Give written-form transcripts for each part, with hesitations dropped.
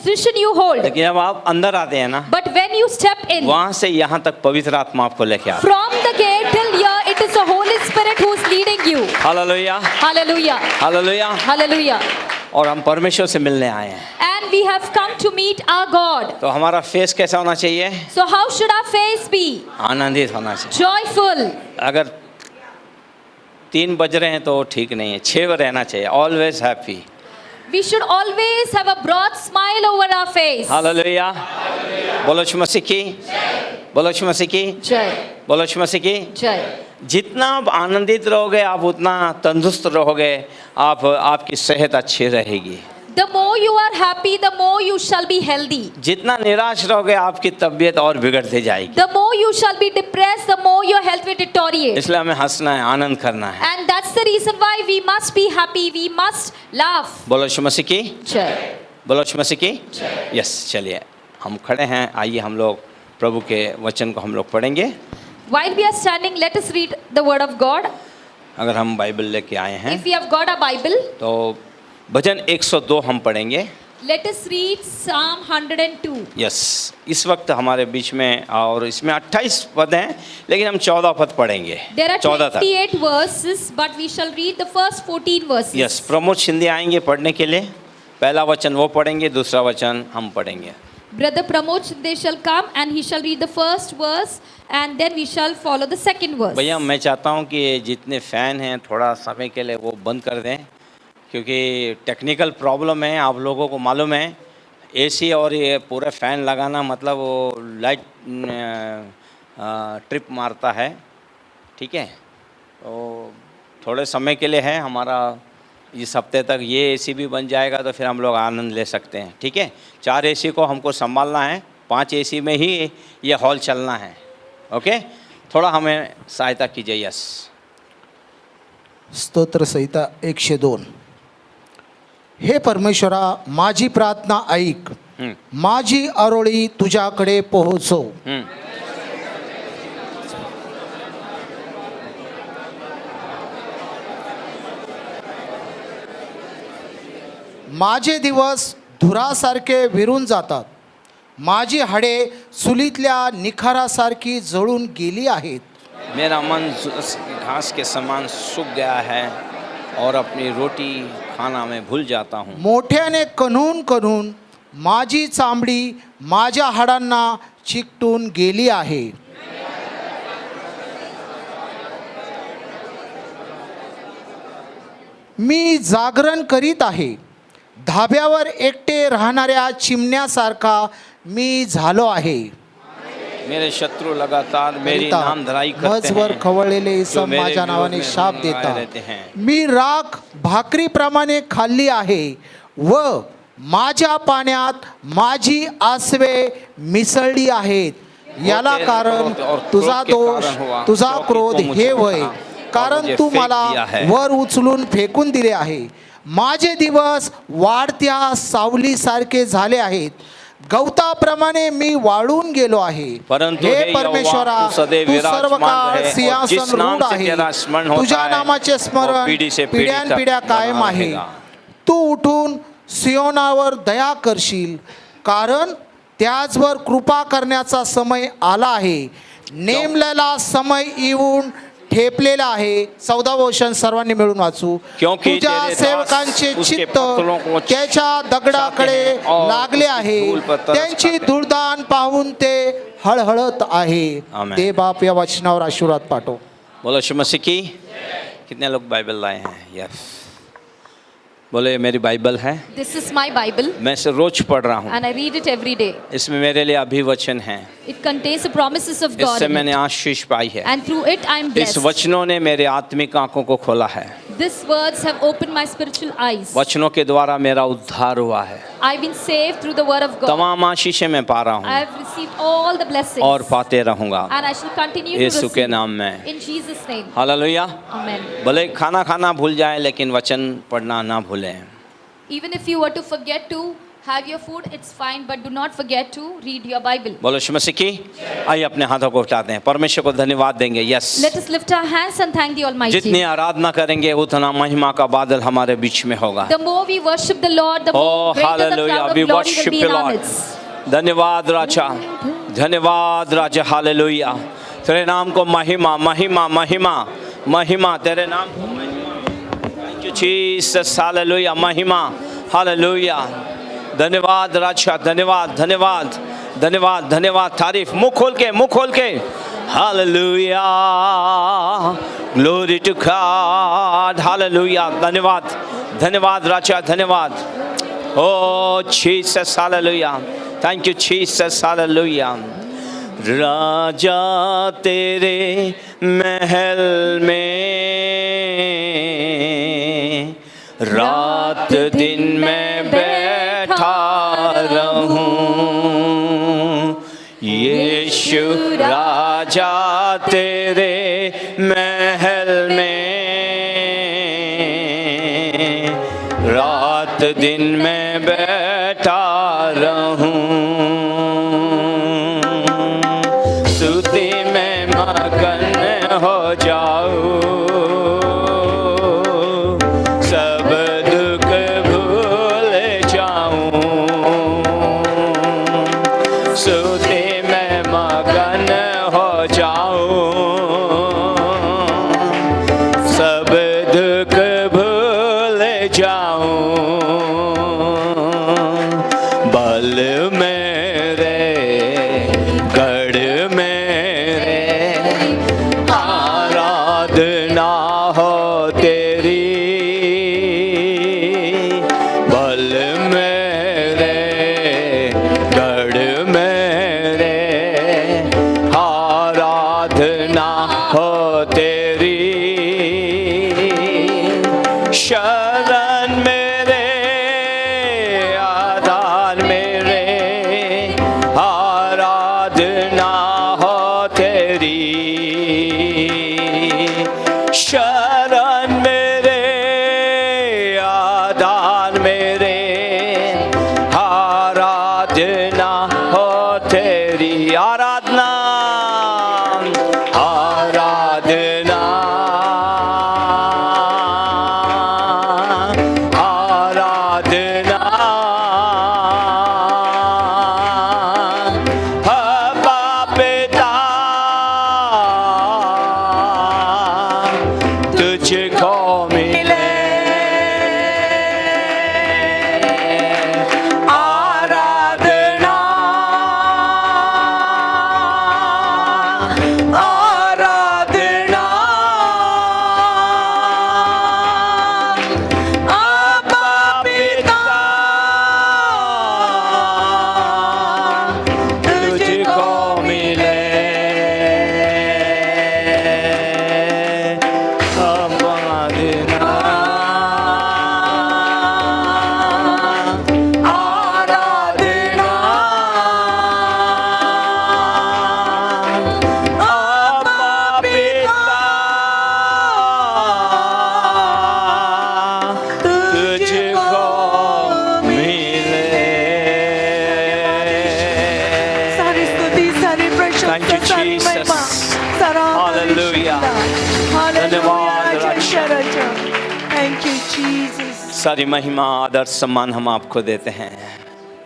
position you hold. लेकिन जब आप अंदर आते हैं ना, But when you step in, वहां से यहाँ तक पवित्र आत्मा आपको लेके आता from the gate till here, it is the Holy Spirit who is leading you. है। Hallelujah, Hallelujah. हालेलुया। Hallelujah. और हम परमेश्वर से मिलने आए हैं। And we have come to meet our God. तो हमारा फेस कैसा होना चाहिए? So how should our face be? आनंदित होना चाहिए। Joyful. अगर 3 बज रहे हैं तो ठीक नहीं है, 6 रहना चाहिए। Always happy. We should always have a broad smile over our face. Hallelujah. बोलो यीशु मसीह की, बोलो यीशु मसीह की, Jai. बोलो यीशु मसीह की। Jai. जितना आप आनंदित रहोगे, आप उतना तंदुरुस्त रहोगे, आपकी सेहत अच्छी रहेगी। The more you are happy, the more you shall be healthy. जितना निराश रहोगे, आपकी तबीयत और बिगड़ती जाएगी। The more you shall be depressed, the more your health will deteriorate. इसलिए हमें हंसना है, आनंद करना है। And that's the reason why we must be happy, we must laugh. बोलो यीशु मसीह की, Jai. बोलो यीशु मसीह की। यस, चलिए हम खड़े हैं। आइए हम लोग प्रभु के वचन को हम लोग पढ़ेंगे। While we are standing, let us read the word of God. अगर हम बाइबल लेके आए हैं If we have got a Bible, तो भजन 102 हम पढ़ेंगे। let us read Psalm 102. Yes, इस वक्त हमारे बीच में, और इसमें 28 पद हैं, लेकिन हम 14 पद पढ़ेंगे। There are 14 तक। 28 verses, but we shall read the first 14 verses. Yes, Pramod Shinde आएंगे पढ़ने के लिए। पहला वचन वो पढ़ेंगे, दूसरा वचन हम पढ़ेंगे। Brother Pramod Shinde shall come and he shall read the first verse and then we shall follow the second verse. भैया मैं चाहता हूँ कि जितने फ़ैन हैं थोड़ा समय के लिए वो बंद कर दें, क्योंकि टेक्निकल प्रॉब्लम है। आप लोगों को मालूम है, एसी और ये पूरा फ़ैन लगाना मतलब वो लाइट ट्रिप मारता है। ठीक है, तो थोड़े समय के लिए है हमारा। इस हफ्ते तक ये एसी भी बन जाएगा तो फिर हम लोग आनंद ले सकते हैं। ठीक है, 4 एसी को हमको संभालना है, 5 एसी में ही ये हॉल चलना है। ओके, थोड़ा हमें सहायता कीजिए। यस, स्तोत्र संहिता 102. हे परमेश्वरा, माझी प्रार्थना ऐक, माझी आरोळी तुझ्याकडे पोहोचव. माझे दिवस धुरासारखे विरून जातात, माझी हाडे चुलीतल्या निखारासारखी जळून गेली आहेत. मेरा मन घास के समान सूख गया है और अपनी रोटी खाना मैं भूल जाता हूँ। मोठ्याने कणून कणून माझी चामडी माझ्या हाडांना चिकटून गेली आहे. मी जागरण करीत आहे, धाब्यावर एकटे राहणाऱ्या चिमण्यासारखा मी झालो आहे. मेरे शत्रु लगातार मेरी नामधराई करते मजवर हैं, खवळलेले जो इसम मेरे माझ्या विरोध नावाने में शाप मुंह लगाए देता. रहते हैं। मी राख भाकरीप्रमाणे खाल्ली आहे व माझ्या पाण्यात माझी आसवे मिसळली आहेत. याला कारण तुझा दोष, तुझा क्रोध हे वय, कारण तू मला वर उचलून फेकून दिले आहे. माझे दिवस वाढत्या सावलीसारखे झाले आहेत, गवताप्रमाणे मी वाळून गेलो आहे. परंतु हे हे परमेश्वरा, यहोवा, तू सदैव तू सर्व विराजमान काळ रहे, और सिंहासन जिस नाम रूढ से आहे. तेरा स्मरण होता तुझ्या है, नामाचे वो स्मरण पीढ़ी से पीढ़ी तक पिढ्यानपिढ्या कायम बना आहे. रहेगा. तू उठून सियोनावर दया करशील, कारण त्याचवर कृपा करण्याचा समय आला आहे. नेमलेला समय येऊन ठेपलेला आहे. 14 वचन सर्वांनी मिळून वाचू. क्योंकि तुझ्या तेरे दास सेवकांचे उसके चित्त पत्तलों को त्याच्या दगडाकडे और लागले आहे. धूल पर तरस त्यांची खाते. दुर्दान पाहून ते हळहळत आहे. आमेन. दे बाप या वचनावर आशीर्वाद पाठव. बोलो यीशु मसीह की। कितने लोग बाइबल लाए हैं? यस, बोले मेरी बाइबल है, This is my Bible मैं इसे रोज पढ़ रहा हूँ। and I read it every day. इसमें मेरे लिए अभिवचन है, It contains the promises of God इससे in मैंने it. आशीष पाई है। And through it I am इस blessed. वचनों ने मेरे आत्मिक आंखों को खोला है। These words have opened my spiritual eyes. वचनों के द्वारा मेरा उद्धार हुआ है। I've been saved through the word of God. तमाम आशीषें मैं पा रहा I हूँ have received all the blessings. और पाते रहूँगा And I shall continue to यीशु के receive. नाम में। In Jesus' name. Hallelujah. Amen. भले खाना खाना भूल जाए, लेकिन वचन पढ़ना ना भूलें। Even if you were to forget to Have your food, it's fine, but do not forget to read your Bible. बोलो यीशु मसीह की। आइए अपने हाथों को उठाते हैं, परमेश्वर को धन्यवाद देंगे। Yes, Let us lift our hands and thank the Almighty. जितनी आराधना करेंगे उतना महिमा का बादल हमारे बीच में होगा। The more we worship the Lord, the more Oh, greater the hallelujah. cloud of We glory will worship be you, in our Lord. midst. धन्यवाद राजा, धन्यवाद राजा, हालेलुया। तेरे नाम को महिमा महिमा महिमा महिमा, तेरे नाम को महिमा। थैंक यू जीसस, हालेलुया, महिमा, हालेलुया। धन्यवाद राजा, धन्यवाद धन्यवाद धन्यवाद धन्यवाद। तारीफ, मुंह खोल के, मुंह खोल के। Hallelujah, glory to God, hallelujah. धन्यवाद धन्यवाद राजा, धन्यवाद। O Jesus, hallelujah. Thank you Jesus, hallelujah. राजा तेरे महल में रात दिन मैं बैठा रहूं। यीशु राजा तेरे महल में रात दिन मैं बैठा रहूं। स्तुति में मगन हो जाऊं, सब दुख भूल जाऊं। स्तुति में मगन हो जाऊं, सब दुख भूल जाऊं। बल मेरे, गढ़ मेरे, आराधना हो तेरी। बल मेरे, गढ़ मेरे, आराधना हो तेरी। शरण मेरे, आधार मेरे, आराधना हो तेरी। शरण मेरे, आधार मेरे, आराधना हो तेरी। आराधना, आराधना, आराधना। अब्बा पिता, तुझको मिले आराधना, आराधना। अब्बा पिता, तुझको मिले आराधना, आराधना। अब्बा पिता, तुझको मिले। सारी स्तुति, सारी प्रशंसा, Thank you, सारी Jesus. महिमा, सारा Hallelujah. हालेलुया, धन्यवाद, जय राजा। Thank you, Jesus. सारी महिमा, आदर, सम्मान हम आपको देते हैं।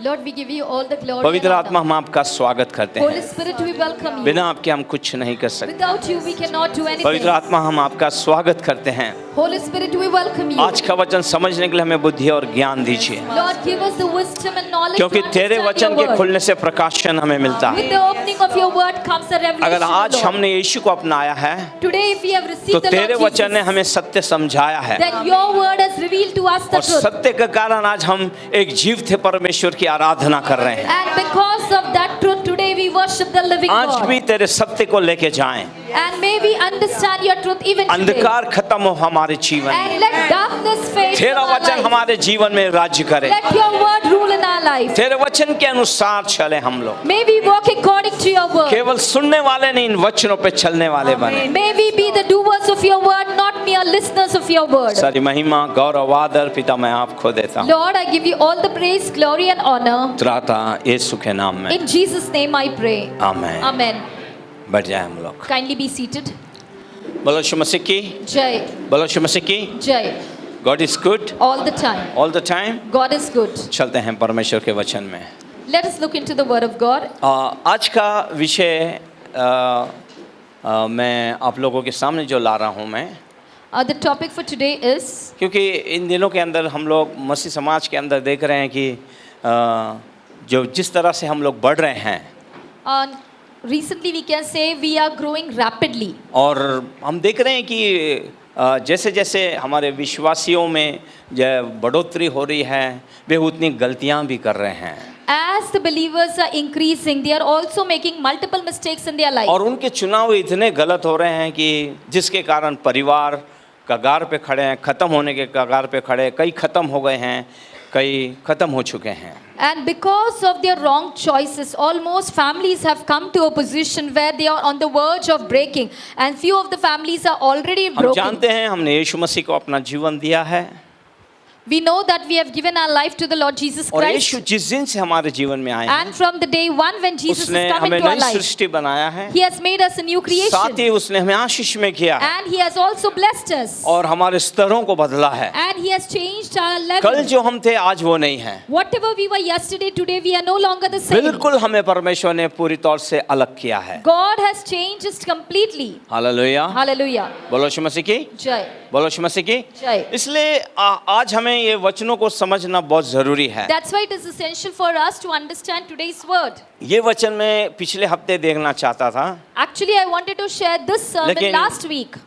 Lord, we give you all the glory. पवित्र and आत्मा, honor. हम आपका स्वागत करते Holy हैं। Spirit, we welcome you. बिना आपके हम कुछ नहीं कर सकते। Without you, we cannot do anything. पवित्र आत्मा, हम आपका स्वागत करते हैं। Holy Spirit, we welcome you. आज का वचन समझने के लिए हमें बुद्धि और ज्ञान दीजिए, Lord, give us the wisdom and knowledge क्योंकि to तेरे understand वचन your के word. खुलने से प्रकाशन हमें मिलता With है। the opening of your word comes a revelation. अगर आज Lord. हमने यीशु को अपनाया है Today, if we have तो received the तेरे Lord वचन ने Jesus, हमें सत्य समझाया है, then your word has revealed to us the और truth. सत्य के कारण आज हम एक जीवित परमेश्वर की आराधना कर रहे हैं। And because of that truth, today we worship the living आज God. भी तेरे सत्य को लेके जाएं, And may we understand your truth even today. अंधकार खत्म हो हमारे जीवन And में, let darkness fade from तेरा our वचन life. हमारे जीवन में राज्य करे, Let your word rule in our life. तेरे वचन के अनुसार चले हम लोग, May we walk according to your word. केवल सुनने वाले नहीं, इन वचनों पे चलने वाले बने। May we be the doers of your word, not mere listeners of your word. सारी महिमा गौरव आदर पिता मैं आपको देता हूँ, Lord, I give you all the praise, glory and honor. त्राता यीशु के नाम में, In Jesus' name I pray. Amen. Amen. बैठ जाए हम लोग। Kindly be seated. बोलो यीशु मसीह की, Jai. बोलो यीशु मसीह की। Jai. God is good All the time. All the time. God is good. चलते हैं परमेश्वर के वचन में। Let us look into the word of God. आज का विषय मैं आप लोगों के सामने जो ला रहा हूँ मैं, The topic for today is, क्योंकि इन दिनों के अंदर हम लोग मसीह समाज के अंदर देख रहे हैं कि जो जिस तरह से हम लोग बढ़ रहे हैं, recently we can say we are growing rapidly. और हम देख रहे हैं कि जैसे जैसे हमारे विश्वासियों में जो बढ़ोतरी हो रही है, वे उतनी गलतियां भी कर रहे हैं, As the believers are increasing, they are also making multiple mistakes in their life. और उनके चुनाव इतने गलत हो रहे हैं कि जिसके कारण परिवार कगार पे खड़े हैं, ख़त्म होने के कगार पे खड़े, कई ख़त्म हो गए हैं, कई ख़त्म हो चुके हैं। And because of their wrong choices, almost families have come to a position where they are on the verge of breaking, and few of the families are already हम broken. जानते हैं हमने यीशु मसीह को अपना जीवन दिया है, We know that we have given our life to the Lord Jesus और Christ. यीशु जिस दिन से हमारे जीवन में आए हैं, And from the day one when Jesus उसने has come हमें into our नई life, सृष्टि बनाया है, He has made us a new साथ creation. ही उसने हमें आशीष में किया है, And He has also blessed us. और हमारे स्तरों को बदला है। And He has changed our कल level. जो हम थे आज वो नहीं है, Whatever we were yesterday, today we are no longer the same. बिल्कुल हमें परमेश्वर ने पूरी तौर से अलग किया है। God has changed us completely. Hallelujah, Hallelujah. बोलो यीशु मसीह की, Jai. बोलो यीशु मसीह की। Jai. इसलिए आज हमें ये वचनों को समझना बहुत जरूरी है। That's why it is essential for us to understand today's word. ये वचन मैं पिछले हफ्ते देखना चाहता था, Actually, I wanted to share this sermon लेकिन- last week.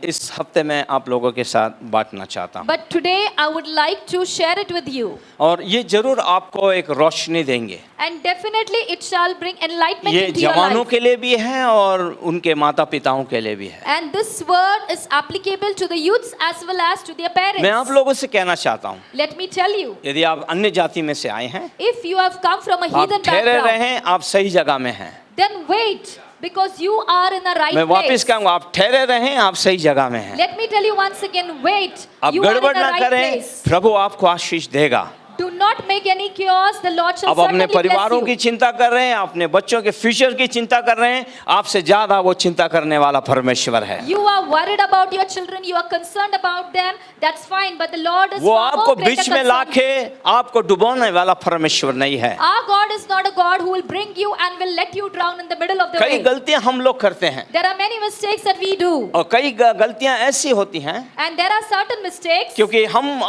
इस हफ्ते मैं आप लोगों के साथ बांटना चाहता हूँ, But today I would like to share it with you. और ये जरूर आपको एक रोशनी देंगे। And definitely it shall bring enlightenment ये into your जवानों life. के लिए भी है और उनके माता पिताओं के लिए भी है। And this word is applicable to the youths as well as to their मैं आप parents. लोगों से कहना चाहता हूँ, Let me tell you, यदि आप अन्य जाति में से आए हैं, if you have come from a आप heathen ठहरे background, रहें, आप सही जगह में हैं। then wait, because you are in the right मैं वापस place. कहूँगा, आप ठहरे रहें, आप सही जगह में हैं। Let me tell you once again, wait, आप you are in the गड़बड़ ना right करें, place. प्रभु आपको आशीष देगा। Do not make any chaos, the Lord shall अब अपने certainly bless परिवारों की you. चिंता कर रहे हैं, अपने बच्चों के फ्यूचर की चिंता कर रहे हैं, आपसे ज्यादा वो चिंता करने वाला परमेश्वर है। You are worried about your children, you are concerned about them, that's fine, but the Lord is वो far आपको more greater बीच में concern. लाके आपको डुबोने वाला परमेश्वर नहीं है। Our God is not a God who will bring you and will let you drown in the middle of the कई way. गलतियां हम लोग करते हैं, There are many mistakes that we do, और कई गलतियां ऐसी होती हैं and there are certain mistakes क्योंकि हम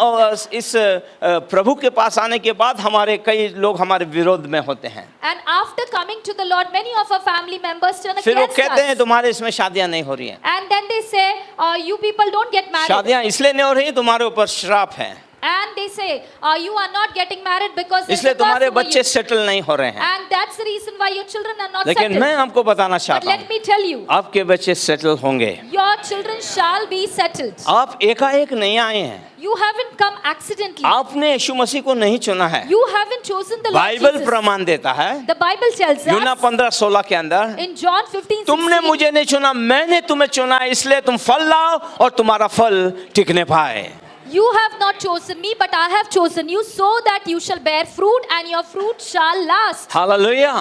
इस प्रभु के पास आने के बाद हमारे कई लोग हमारे विरोध में होते हैं। and after coming to the Lord, many of our family members turn फिर वो against कहते हैं us. तुम्हारे इसमें शादियां नहीं हो रही हैं, And then they say, you people don't get married. शादियां इसलिए नहीं हो रही, तुम्हारे ऊपर श्राप है, And they say, you are not getting married because there's इसलिए a curse तुम्हारे over बच्चे you. सेटल नहीं हो रहे हैं। And that's the reason why your children are not लेकिन settled. मैं आपको बताना But चाहता let हूँ, me tell you, आपके बच्चे सेटल होंगे। your children shall be settled. आप एकाएक नहीं आए हैं, You haven't come accidentally. आपने यीशु मसीह को नहीं चुना है। You haven't chosen the Lord Bible Jesus. प्रमाण देता है, The Bible tells यूना us 15:16 के अंदर, in John 15, तुमने 16, मुझे नहीं चुना, मैंने तुम्हें चुना, इसलिए तुम फल लाओ और तुम्हारा फल टिकने पाए। you have not chosen me, but I have chosen you so that you shall bear fruit and your fruit shall last. Hallelujah.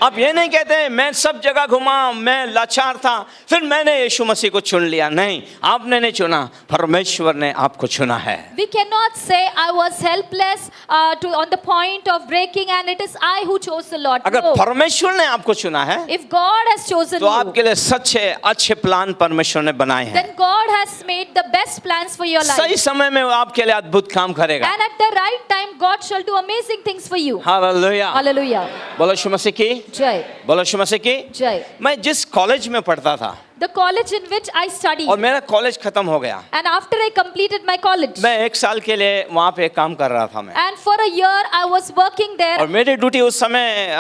आप ये नहीं कहते मैं सब जगह घुमा, मैं लाचार था, फिर मैंने यीशु मसीह को चुन लिया। नहीं, आपने नहीं चुना, परमेश्वर ने आपको चुना है। We cannot say I was helpless on the point of breaking and it is I who chose the Lord. अगर No. परमेश्वर ने आपको चुना है, If God has chosen तो you, आपके लिए सच्चे अच्छे प्लान परमेश्वर ने बनाए हैं। then God has made the best plans for your सही life. समय में वो आपके लिए अद्भुत काम करेगा। And at the right time, God shall do amazing things for you. Hallelujah. Hallelujah. बोलो यीशु मसीह की, Jai. बोलो यीशु मसीह की। Jai. मैं जिस कॉलेज में पढ़ता था The college in which I studied, और मेरा कॉलेज खत्म हो गया, and after I completed my college, मैं 1 साल के लिए वहाँ पे काम कर रहा था मैं, and for a year I was working there, और मेरी ड्यूटी उस समय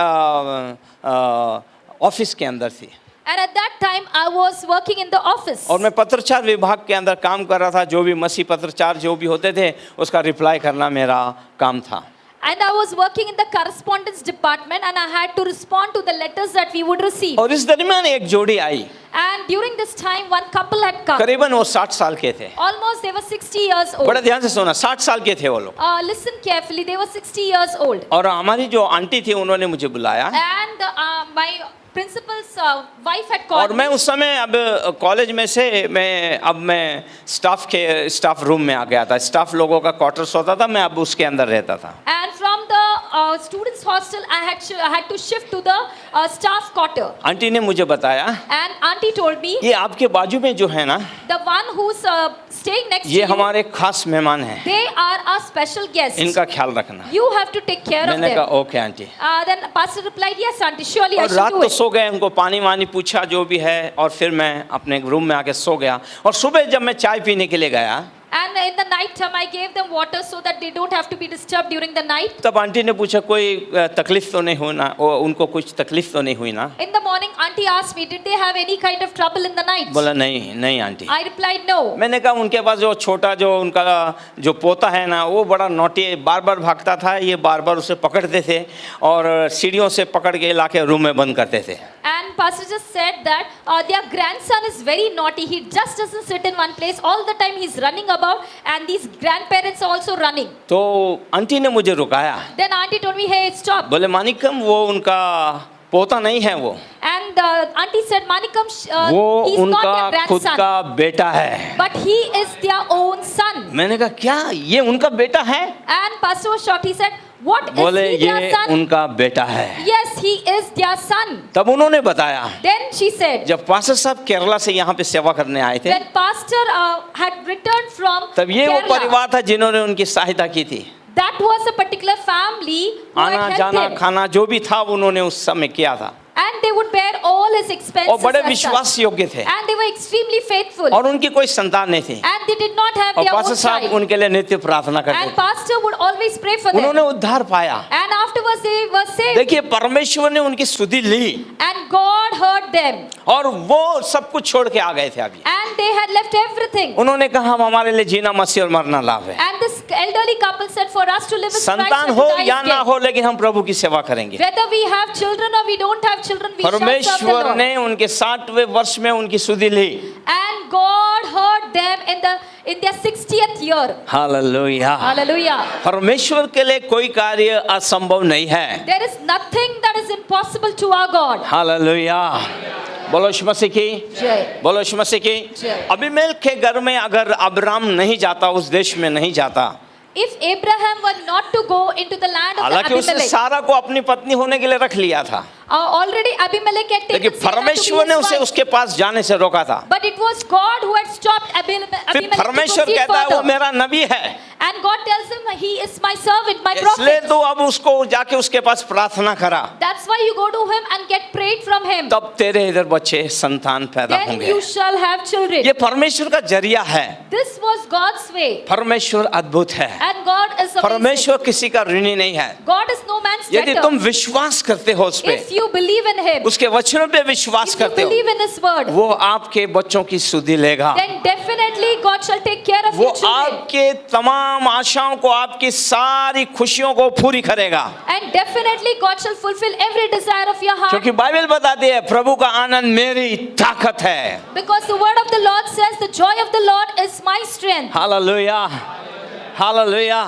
ऑफिस के अंदर थी। And at that time, I was working in the office. और मैं पत्रचार विभाग के अंदर काम कर रहा था. जो भी मसीह पत्रचार जो भी होते थे उसका रिप्लाई करना मेरा काम था. And I was working in the correspondence department, and I had to respond to the letters that we would receive. और इस दरमियान एक जोड़ी आई. And during this time, one couple had come. करीबन वो 60 साल के थे. Almost they were 60 years old. बड़ा ध्यान से सुना, 60 साल के थे वो लोग. Listen carefully, they were 60 years old. और हमारी जो आंटी थी उन्होंने मुझे बुलाया. And my principal's wife had और called मैं me. उस समय अब कॉलेज में से मैं स्टाफ रूम में आ गया था. स्टाफ लोगों का क्वार्टर्स होता था, मैं अब उसके अंदर रहता था. And from the students' hostel, I had to shift to the staff quarter. Aunty ने मुझे बताया, And auntie told me, ये आपके बाजू में जो है ना, the one who's staying next to ये you, हमारे खास मेहमान हैं. they are our special guests. इनका ख्याल रखना. You have to take care of मैंने कहा them. Okay aunty. Then pastor replied, yes auntie, surely I और should रात do तो it. सो गए, उनको पानी वानी पूछा जो भी है, और फिर मैं अपने रूम में आके सो गया. और सुबह जब मैं चाय पीने के लिए गया, And in the night time, I gave them water so that they don't have to be disturbed during the night. तब आंटी ने पूछा कोई तकलीफ तो नहीं हुई ना, उनको कुछ तकलीफ तो नहीं हुई ना. In the morning, auntie asked me, did they have any kind of trouble in the night? बोला नहीं नहीं आंटी. I replied, no. मैंने कहा उनके पास जो छोटा जो उनका जो पोता है ना, वो बड़ा नोटी बार बार भागता था. ये बार बार उसे पकड़ते थे और सीढ़ियों से पकड़ के लाके रूम में बंद करते थे. And pastor just said that their grandson is very naughty. He just doesn't sit in one place. All the time he's running about, and these grandparents are also running. तो आंटी ने मुझे रुकाया. Then auntie told me, hey, stop. बोले मानिकम वो उनका पोता नहीं है वो. And auntie said, Manikam, वो he's not उनका their खुद grandson, का बेटा है. but he is their own son. मैंने कहा क्या ये उनका बेटा है? And pastor was shocked. He said, what is बोले he their ये son? उनका बेटा है. Yes, he is their son. तब उन्होंने बताया, Then she said, जब पास्टर साहब केरला से यहाँ पे सेवा करने आए थे, when pastor had returned from तब ये वो Kerala, परिवार था जिन्होंने उनकी सहायता की थी. that was a particular family who आना had helped जाना him. खाना जो भी था उन्होंने उस समय किया था. And they would bear all his expenses. और बड़े as such. विश्वास योग्य थे. And they were extremely faithful. और उनकी कोई संतान नहीं थी. And they did not have और their पास्टर own साहब child. उनके लिए नित्य प्रार्थना करते And थे. pastor would always pray for them. उन्होंने उद्धार पाया. And afterwards they were saved. देखिए परमेश्वर ने उनकी स्तुति ली And God heard them. और वो सब कुछ छोड़ के आ गए थे अभी. And they had left everything. उन्होंने कहा हम हमारे लिए जीना मसीह और मरना लाभ है. And this elderly couple said, for us to live is Christ संतान and हो to die is या ना gain. हो लेकिन हम प्रभु की सेवा करेंगे. Whether we have children or we don't have children, we shall serve the परमेश्वर Lord. ने उनके 60वें वर्ष में उनकी स्तुति ली. And God heard them in their 60th year. Hallelujah. Hallelujah. परमेश्वर के लिए कोई कार्य असंभव नहीं है. There is nothing that is impossible to our God. Hallelujah. बोलो यीशु मसीह की. Jai. बोलो यीशु मसीह की. जय. अबीमेलेक के घर में अगर अब्राम नहीं जाता, उस देश में नहीं जाता, If Abraham were not to go into the land of the हालांकि उसने Abimelech, सारा को अपनी पत्नी होने के लिए रख लिया था, already Abimelech had लेकिन taken Sarah to be परमेश्वर ने his उसे wife. उसके पास जाने से रोका था. But it was God who had stopped फिर Abimelech to परमेश्वर proceed कहता है वो further. मेरा नबी है, And God tells him, he is my servant, my इसलिए prophet. तो अब उसको जाके उसके पास प्रार्थना करा, That's why you go to him and get prayed from him. तब तेरे इधर बच्चे संतान पैदा Then होंगे. you shall have children. ये परमेश्वर का जरिया है. This was God's way. परमेश्वर अद्भुत है. And God is amazing. परमेश्वर किसी का ऋणी नहीं है. God is no man's यदि debtor. तुम विश्वास करते हो उस पे, If you believe in him, उसके वचनों पे विश्वास if you करते हो, believe in his word, वो आपके बच्चों की सुधि लेगा. then definitely God shall take care of वो your children. आपके तमाम आशाओं को, आपकी सारी खुशियों को पूरी करेगा. And definitely God shall fulfill every desire of your heart. क्योंकि बाइबल बताती है प्रभु का आनंद मेरी ताकत है. Because the word of the Lord says, the joy of the Lord is my strength. Hallelujah. Hallelujah.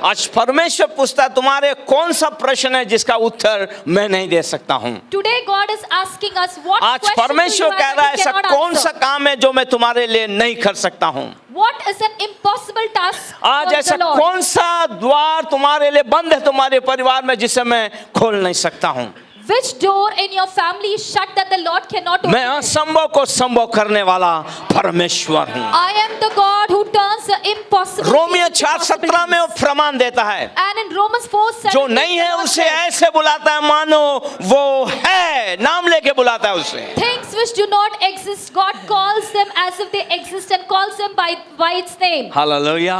आज परमेश्वर पूछता है तुम्हारे कौन सा प्रश्न है जिसका उत्तर मैं नहीं दे सकता हूँ. Today God is asking us, what आज question do you परमेश्वर कह have रहा है that you ऐसा cannot कौन सा answer? काम है जो मैं तुम्हारे लिए नहीं कर सकता हूँ. What is an impossible task आज for ऐसा the Lord? कौन सा द्वार तुम्हारे लिए बंद है तुम्हारे परिवार में जिसे मैं खोल नहीं सकता हूँ. Which door in your family is shut that the Lord cannot open? मैं असंभव को संभव करने वाला परमेश्वर हूँ. I am the God who turns the impossible Romeo into 4:17 में वो possibilities. प्रमाण देता है, And in Romans 4:17, जो नहीं है the Lord उसे says, ऐसे बुलाता है मानो वो है, नाम लेके बुलाता है उसे. things which do not exist, God calls them as if they exist and calls them by its name. Hallelujah.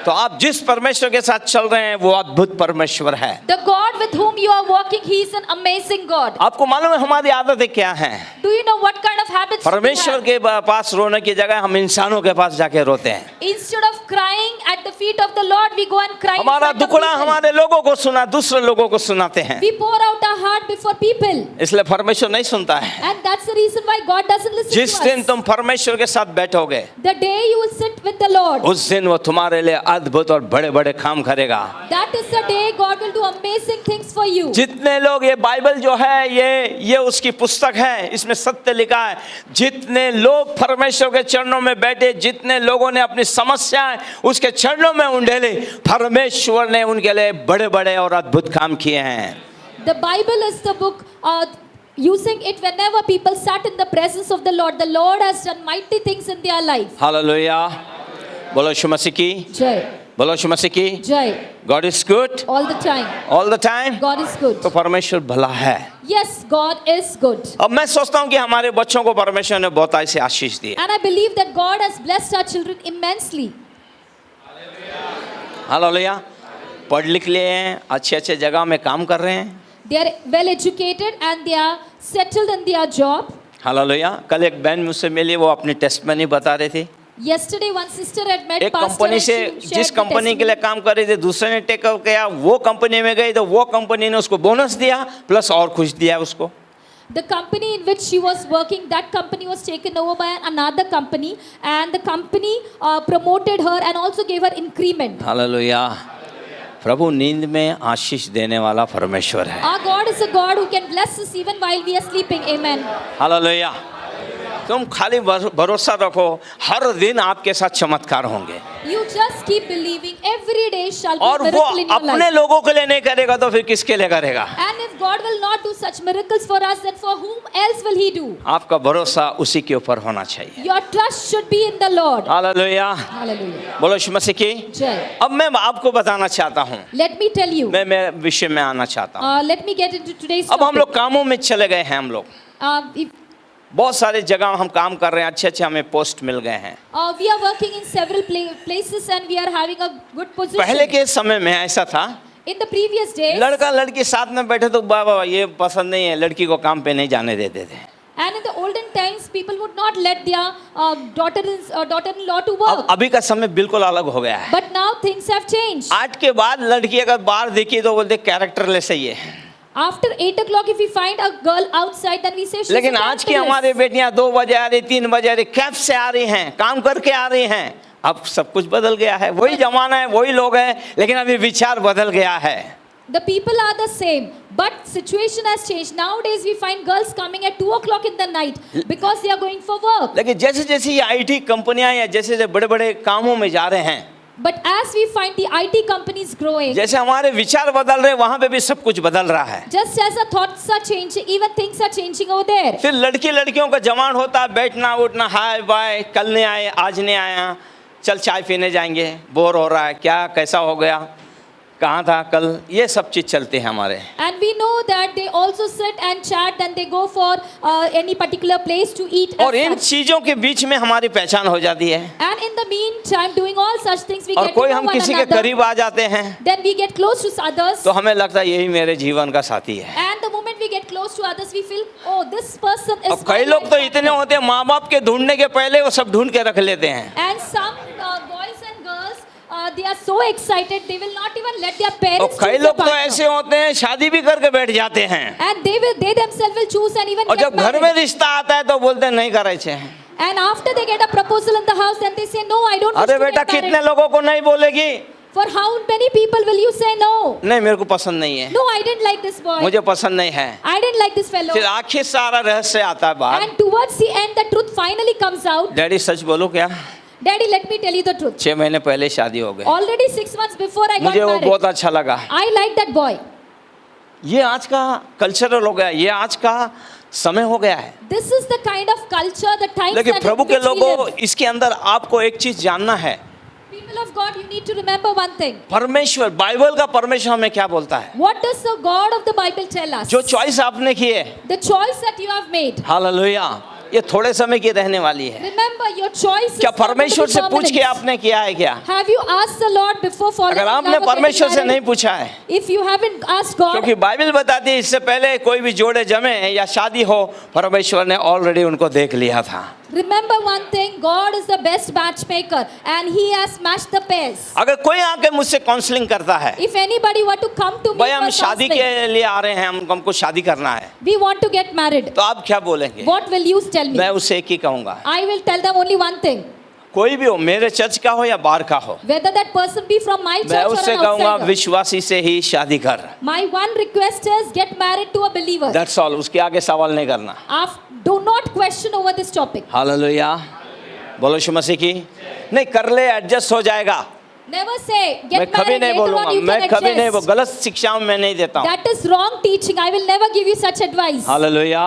तो आप जिस परमेश्वर के साथ चल रहे हैं वो अद्भुत परमेश्वर है। The God with whom you are walking, He is an amazing God. आपको मालूम है हमारी आदतें क्या हैं? Do you know what kind of habits we परमेश्वर have? के पास रोने की जगह हम इंसानों के पास जाके रोते हैं। Instead of crying at the feet of the Lord, we go and cry. in हमारा front of दुखड़ा people. हमारे लोगों को सुना, दूसरे लोगों को सुनाते हैं, We pour out our heart before people. इसलिए परमेश्वर नहीं सुनता है। And that's the reason why God doesn't listen जिस to दिन us. तुम परमेश्वर के साथ बैठोगे The day you will sit with the Lord, उस दिन वो तुम्हारे लिए अद्भुत और बड़े बड़े काम करेगा। that is the day God will do amazing things for you. जितने लोग, ये बाइबल जो है ये उसकी पुस्तक है, इसमें सत्य लिखा है। जितने लोग परमेश्वर के चरणों में बैठे, जितने लोगों ने अपनी समस्याएं उसके चरणों में उंडेली, परमेश्वर ने उनके लिए बड़े बड़े और अद्भुत काम किए हैं। The Bible is the book using it whenever people sat in the presence of the Lord has done mighty things in their life. Hallelujah, बोलो यीशु मसीह की, Jai, बोलो यीशु मसीह की। Jai, God is good all the time. All the time. God is good. तो परमेश्वर भला है। Yes, God is good. अब मैं सोचता हूँ कि हमारे बच्चों को परमेश्वर ने बहुत ऐसे आशीष दी है। And I believe that God has blessed our children immensely. Hallelujah, पढ़ लिख लिए हैं, अच्छे अच्छे जगह में काम कर रहे हैं। They are well educated and they are settled in their job. Hallelujah, कल एक बहन मुझसे मिली, वो अपनी टेस्टमनी बता रही थी। Yesterday, one sister had met एक pastor कंपनी and से she shared जिस the कंपनी के लिए testimony. काम कर रही थी, दूसरे ने टेक ओवर किया, वो कंपनी में गई तो वो कंपनी ने उसको बोनस दिया प्लस और कुछ दिया उसको। The company in which she was working, that company was taken over by another company, and the company promoted her and also gave her increment. Hallelujah, प्रभु नींद में आशीष देने वाला परमेश्वर है। Our God is a God who can bless us even while we are sleeping. Amen. Hallelujah, तुम खाली भरोसा रखो, हर दिन आपके साथ चमत्कार होंगे। You just keep believing. Every day shall be और a वो miracle in your अपने life. लोगों के लिए नहीं करेगा तो फिर किसके लिए करेगा? And if God will not do such miracles for us, then for whom else will He do? आपका भरोसा उसी के ऊपर होना चाहिए। Your trust should be in the Lord. Hallelujah, Hallelujah. बोलो यीशु मसीह की। Jai. अब मैं आपको बताना चाहता हूँ, Let me tell you. मैं विषय में आना चाहता हूँ। Let me get into today's अब हम topic. लोग कामों में चले गए हैं। हम लोग If बहुत सारे जगह हम काम कर रहे हैं, अच्छे अच्छे हमें पोस्ट मिल गए हैं। we are working in several places and we are having a good position. पहले के समय में ऐसा था, In the previous days, लड़का लड़की साथ में बैठे तो बाबा ये पसंद नहीं है, लड़की को काम पे नहीं जाने देते थे। and in the olden times, people would not let their daughter-in-law to work. अब अभी का समय बिल्कुल अलग हो गया है। But now things have changed. 8 के बाद लड़की अगर बाहर दिखी तो बोलते कैरेक्टरलेस है ये। After 8 o'clock, if we find a girl outside, then we say she's लेकिन a आज की characterless. हमारी बेटियां 2 बजे आ रही, 3 बजे आ रही, कैब से आ रही हैं, काम करके आ रही हैं। अब सब कुछ बदल गया है, वही जमाना है, वही लोग हैं, लेकिन अभी विचार बदल गया है। The people are the same, but situation has changed. Nowadays, we find girls coming at 2 o'clock in the night because they are going for work. लेकिन जैसे जैसे ये आईटी कंपनियां या जैसे जैसे बड़े बड़े कामों में जा रहे हैं, But as we find the IT companies growing, जैसे हमारे विचार बदल रहे, वहां पे भी सब कुछ बदल रहा है। just as the thoughts are changing, even things are changing over there. फिर लड़की लड़कियों का जवान होता है, बैठना उठना, हाय बाय, कल नहीं आए, आज नहीं आया, चल चाय पीने जाएंगे, बोर हो रहा है, क्या कैसा हो गया, कहाँ था कल, ये सब चीज़ चलते हैं हमारे। And we know that they also sit and chat and they go for any particular place to eat. और and इन such. चीज़ों के बीच में हमारी पहचान हो जाती है, And in the meantime, doing all such things, we और get to कोई know हम one किसी के another. करीब आ जाते हैं Then we get close to others. तो हमें लगता है यही मेरे जीवन का साथी है। And the moment we get close to others, we feel, oh, this person is. अब कई my लोग life तो partner. इतने होते हैं, माँ बाप के ढूंढने के पहले वो सब ढूंढ के रख लेते हैं। And some boys and girls, they are so excited, they will not even let their और parents कई choose a लोग तो partner. ऐसे होते हैं, शादी भी करके बैठ जाते हैं, And they themselves will choose and even और get जब घर में married. रिश्ता आता है तो बोलते हैं नहीं करे छे। And after they get a proposal in the house, then they say, no, I don't wish अरे to बेटा get married. कितने लोगों को नहीं बोलेगी, For how many people will you say no? नहीं मेरे को पसंद नहीं है, No, I didn't like this boy. मुझे पसंद नहीं है। I didn't like this fellow. फिर आखिर सारा रहस्य आता है बाहर। And towards the end, the truth finally comes out. Daddy सच बोलो क्या, Daddy, let me tell you the truth. 6 महीने पहले शादी हो गई, Already 6 months before I got मुझे वो married, बहुत अच्छा लगा। I liked that boy. ये आज का कल्चरल हो गया, ये आज का समय हो गया है। This is the kind of culture, the times लेकिन that प्रभु in के which we लोगों, live. इसके अंदर आपको एक चीज जानना है, People of God, you need to remember one thing. परमेश्वर, बाइबल का परमेश्वर हमें क्या बोलता है। What does the God of the Bible tell us? जो चॉइस आपने की है, The choice that you have made. Hallelujah, ये थोड़े समय की रहने वाली है। Remember, your choice is क्या not going to परमेश्वर be से पूछ के permanent. आपने किया है क्या? Have you asked the Lord before falling अगर in आपने love or परमेश्वर से getting नहीं married? पूछा है, If you haven't asked God, क्योंकि बाइबल बताती है इससे पहले कोई भी जोड़े जमे या शादी हो, परमेश्वर ने ऑलरेडी उनको देख लिया था। remember one thing, God is the best matchmaker and He has matched the pairs. अगर कोई आके मुझसे काउंसलिंग करता है, If anybody were to come to me भाई हम for शादी counseling, के लिए आ रहे हैं, हमको शादी करना है, we want to get married, तो आप क्या बोलेंगे? what will you tell me? मैं उसे एक ही कहूंगा, I will tell them only one thing, कोई भी हो, मेरे चर्च का हो या बाहर का हो, whether that person be from my मैं church or उससे an कहूंगा outsider. विश्वासी से ही शादी कर। My one request is get married to a believer. That's all, उसके आगे सवाल नहीं करना। Do not question over this topic. Hallelujah, बोलो यीशु मसीह की। नहीं कर ले, एडजस्ट हो जाएगा। Never say मैं get कभी married नहीं later बोलूंगा, on you मैं can कभी नहीं, वो adjust. गलत शिक्षाओं में नहीं देता हूँ। That is wrong teaching. I will never give you such advice. Hallelujah,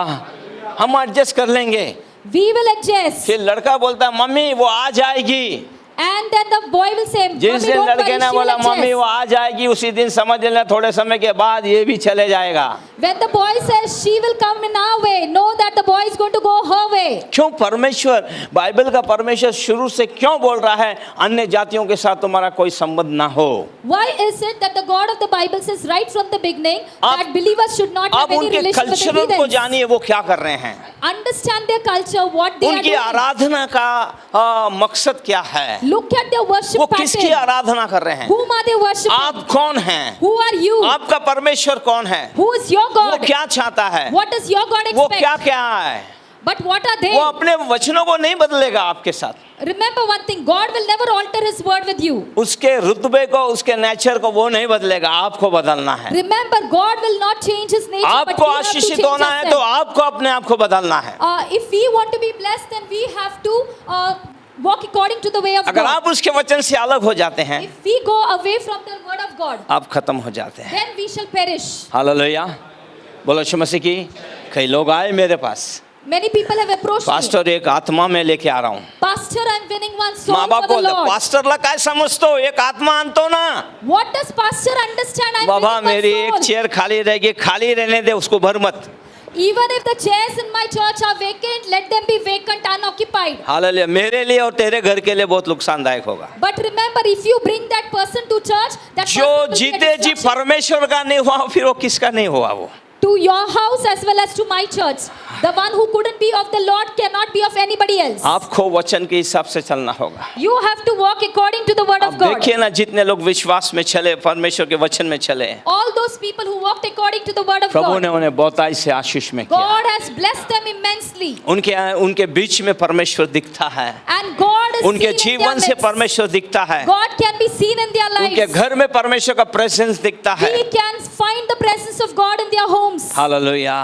हम एडजस्ट कर लेंगे। We will adjust. फिर लड़का बोलता है मम्मी वो आ जाएगी, And then the boy will say, जिस "Mommy, दिन don't लड़के worry, ने she will बोला मम्मी वो adjust." आ जाएगी, उसी दिन समझ लेना थोड़े समय के बाद ये भी चले जाएगा। When the boy says she will come in our way, know that the boy is going to go her way. क्यों परमेश्वर, बाइबल का परमेश्वर शुरू से क्यों बोल रहा है अन्य जातियों के साथ तुम्हारा कोई संबंध ना हो? Why is it that the God of the Bible says right from the beginning आप- that believers should not have आप any उनके relation with the कल्चर को heathens? जानिए वो क्या कर रहे हैं, Understand their culture, what they are उनकी doing. आराधना का मकसद क्या है, Look at their worship वो किसकी pattern. आराधना कर रहे हैं, Whom are they worshiping? आप कौन हैं, Who are you? आपका परमेश्वर कौन है, Who is your वो God? क्या चाहता है, What does your God वो expect? क्या क्या है, But what are they? वो अपने वचनों को नहीं बदलेगा आपके साथ, Remember one thing, God will never alter His word with you. उसके रुतबे को, उसके नेचर को वो नहीं बदलेगा, आपको बदलना है। Remember, God will not change His nature, but आपको we have to आशीषित change होना है तो ourselves. आपको अपने आप को बदलना है। If we want to be blessed, then we have to walk according to the way of अगर God. आप उसके वचन से अलग हो जाते हैं, If we go away from the word of God, आप खत्म हो जाते हैं। then we shall perish. Hallelujah, बोलो यीशु मसीह की। कई लोग आए मेरे पास, Many people have approached me. Pastor एक आत्मा में लेके आ रहा हूँ। Pastor, I'm winning one soul माँ बाप for the बोलते Lord. पास्टरला काय समजतो, एक आत्मा आणतो ना। What does pastor understand? I'm Baba winning मेरी one एक soul. चेयर खाली रहेगी, खाली रहने दे, उसको भर मत। Even if the chairs in my church are vacant, let them be vacant, unoccupied. Hallelujah, मेरे लिए और तेरे घर के लिए बहुत नुकसानदायक होगा। But remember, if you bring that person to church, that जो person will be a जीते जी distraction परमेश्वर का नहीं हुआ, फिर वो किसका नहीं हुआ? वो to your house as well as to my church. The one who couldn't be of the Lord cannot be of anybody else. आपको वचन के हिसाब से चलना होगा। You have to walk according to the word अब of God. देखिए ना, जितने लोग विश्वास में चले, परमेश्वर के वचन में चले, All those people who walked according to the word of प्रभु ने God, उन्हें बहुताई से आशीष में किया। God has blessed them immensely. उनके बीच में परमेश्वर दिखता है, And God is उनके seen in their जीवन से midst. परमेश्वर दिखता है, God can be seen in their उनके lives. घर में परमेश्वर का प्रेजेंस दिखता है। We can find the presence of God in their homes. Hallelujah,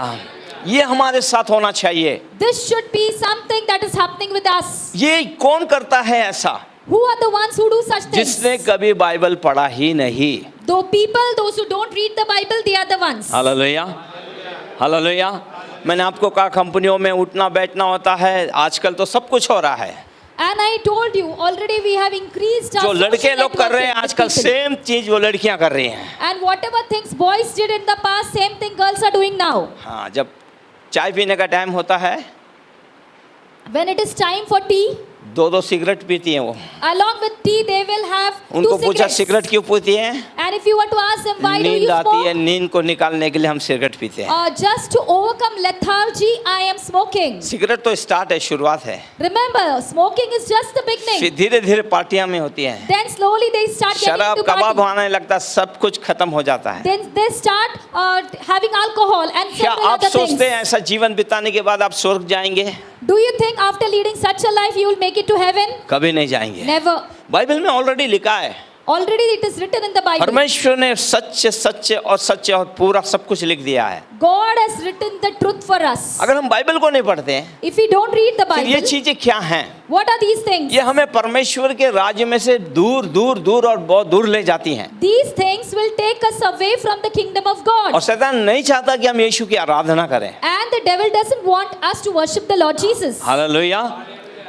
ये हमारे साथ होना चाहिए। This should be something that is happening with us. ये कौन करता है ऐसा? Who are the ones who do such things? जिसने कभी बाइबल पढ़ा ही नहीं। Though people, those who don't read the Bible, they are the ones. Hallelujah, hallelujah. मैंने आपको कहा कंपनियों में उठना बैठना होता है, आजकल तो सब कुछ हो रहा है। And I told you already we have increased our जो लड़के social लोग कर रहे हैं networking with आजकल, people. सेम चीज वो लड़कियां कर रही हैं। And whatever things boys did in the past, same thing girls are doing now. हाँ, जब चाय पीने का टाइम होता है, When it is time for tea, 2 cigarette पीती हैं वो। along with tea they will have उनको 2 पूछा cigarettes. सिगरेट क्यों पीती हैं? And if you were to ask them why do नींद you आती है, smoke? नींद को निकालने के लिए हम सिगरेट पीते हैं। Just to overcome lethargy, I am smoking. Cigarette तो स्टार्ट है, शुरुआत है, Remember, smoking is just the फिर beginning. धीरे धीरे पार्टियां में होती हैं, Then slowly they start getting शराब into कबाब party. आने लगता, सब कुछ खत्म हो जाता है। Then they start having alcohol and क्या several आप other things. सोचते हैं ऐसा जीवन बिताने के बाद आप स्वर्ग जाएंगे? Do you think after leading such a life you will make it to heaven? कभी नहीं जाएंगे। Never. बाइबल में ऑलरेडी लिखा है, Already it is written in the Bible. परमेश्वर ने सच्चे और पूरा सब कुछ लिख दिया है। God has written the truth for us. अगर हम बाइबल को नहीं पढ़ते हैं, If we don't read the फिर ये Bible, चीजें क्या हैं? what are these things? ये हमें परमेश्वर के राज्य में से दूर दूर दूर और बहुत दूर ले जाती हैं। These things will take us away from the kingdom of God. और शैतान नहीं चाहता कि हम यीशु की आराधना करें। And the devil doesn't want us to worship the Lord Jesus. Hallelujah.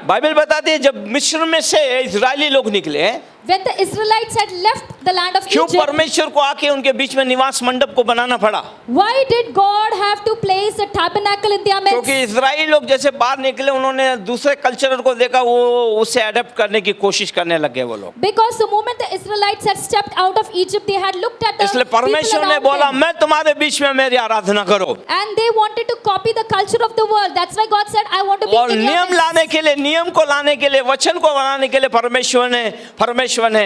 Bible बताती है जब मिस्र में से इजरायली लोग निकले, When the Israelites had left the land of क्यों Egypt? परमेश्वर को आके उनके बीच में निवास मंडप को बनाना पड़ा? Why did God have to place a tabernacle in their midst? क्योंकि इजराइली लोग जैसे बाहर निकले, उन्होंने दूसरे कल्चर को देखा, वो उससे अडेप्ट करने की कोशिश करने लगे वो लोग। Because the moment the Israelites had stepped out of Egypt, they had looked at the इसलिए people परमेश्वर ने around बोला, them, मैं तुम्हारे बीच में मेरी आराधना करो। and they wanted to copy the culture of the world. That's why God said, I want to be और in your नियम midst. लाने के लिए, नियम को लाने के लिए, वचन को बनाने के लिए परमेश्वर ने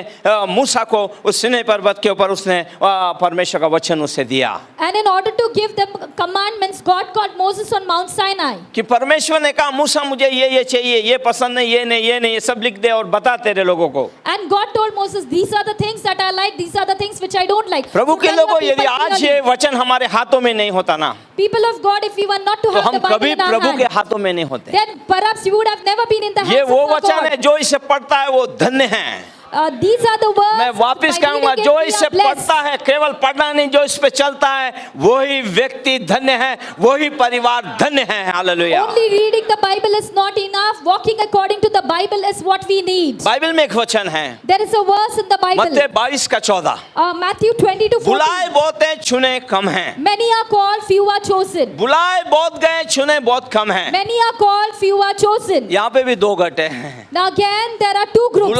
मूसा को उस सिनै पर्वत के ऊपर उसने परमेश्वर का वचन उसे दिया। And in order to give them commandments, God called Moses on Mount Sinai. कि परमेश्वर ने कहा, मूसा मुझे ये चाहिए, ये पसंद नहीं, ये नहीं, ये सब लिख दे और बता तेरे लोगों को। And God told Moses, these are the things that I like, these are the things which I don't like. Prabhu So के tell your लोगों, यदि people आज clearly. ये वचन हमारे हाथों में नहीं होता ना, People of God, if we were not to तो have हम the Bible कभी in our प्रभु के hand, हाथों में नहीं होते। then perhaps we would have never been in the ये hands वो of our वचन है God. जो इसे पढ़ता है वो धन्य है। These are the words. मैं वापस by कहूंगा, reading it, जो we इसे are blessed. पढ़ता है, केवल पढ़ना नहीं, जो इस पे चलता है, वही व्यक्ति धन्य है, वही परिवार धन्य है। Hallelujah. Only reading the Bible is not enough. Walking according to the Bible is what we need. Bible में एक वचन है, There is a verse in the Bible. मत्ती 22:14, Matthew 20-14. बुलाए बहुत हैं, चुने कम हैं। Many are called, few are chosen. बुलाए बहुत गए, चुने बहुत कम हैं। Many are called, few are chosen. यहाँ पे भी दो गटे हैं। Now again, there are two groups.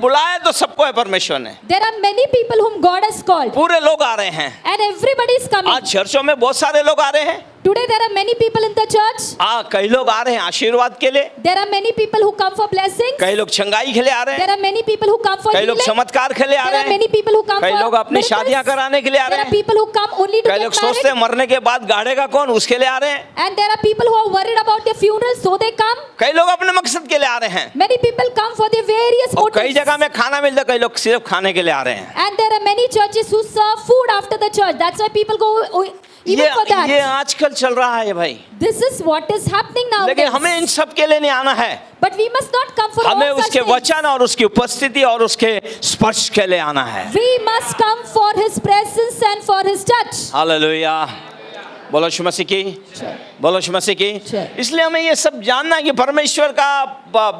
बुलाए तो सबको है परमेश्वर ने। There are many people whom God has called, पूरे लोग आ रहे हैं। and everybody is coming. आज चर्चों में बहुत सारे लोग आ रहे हैं। Today there are many people in the church. कई लोग आ रहे हैं आशीर्वाद के लिए, There are many people who come for blessings. कई लोग चंगाई के लिए आ रहे There हैं, are many people who come for कई लोग healing. चमत्कार के लिए आ There रहे are हैं, many people who come कई for लोग अपनी miracles. शादियां कराने के लिए आ There रहे are हैं, people who come only to कई get लोग सोचते हैं married. मरने के बाद गाड़ेगा कौन, उसके लिए आ रहे हैं। And there are people who are worried about their funeral, so they come. कई लोग अपने मकसद के लिए आ रहे हैं, Many people come for their various और कई motives. जगह में खाना मिलता है, कई लोग सिर्फ खाने के लिए आ रहे हैं। And there are many churches who serve food after the church. That's why people go even for ये that. आजकल चल रहा है भाई, This is what is happening now. लेकिन हमें इन सब के लिए नहीं आना है। But we must not come for हमें all such उसके things. वचन और उसकी उपस्थिति और उसके स्पर्श के लिए आना है। We must come for His presence and for His touch. Hallelujah. बोलो यीशु मसीह की, बोलो यीशु मसीह की। Sure. इसलिए हमें ये सब जानना है कि परमेश्वर का,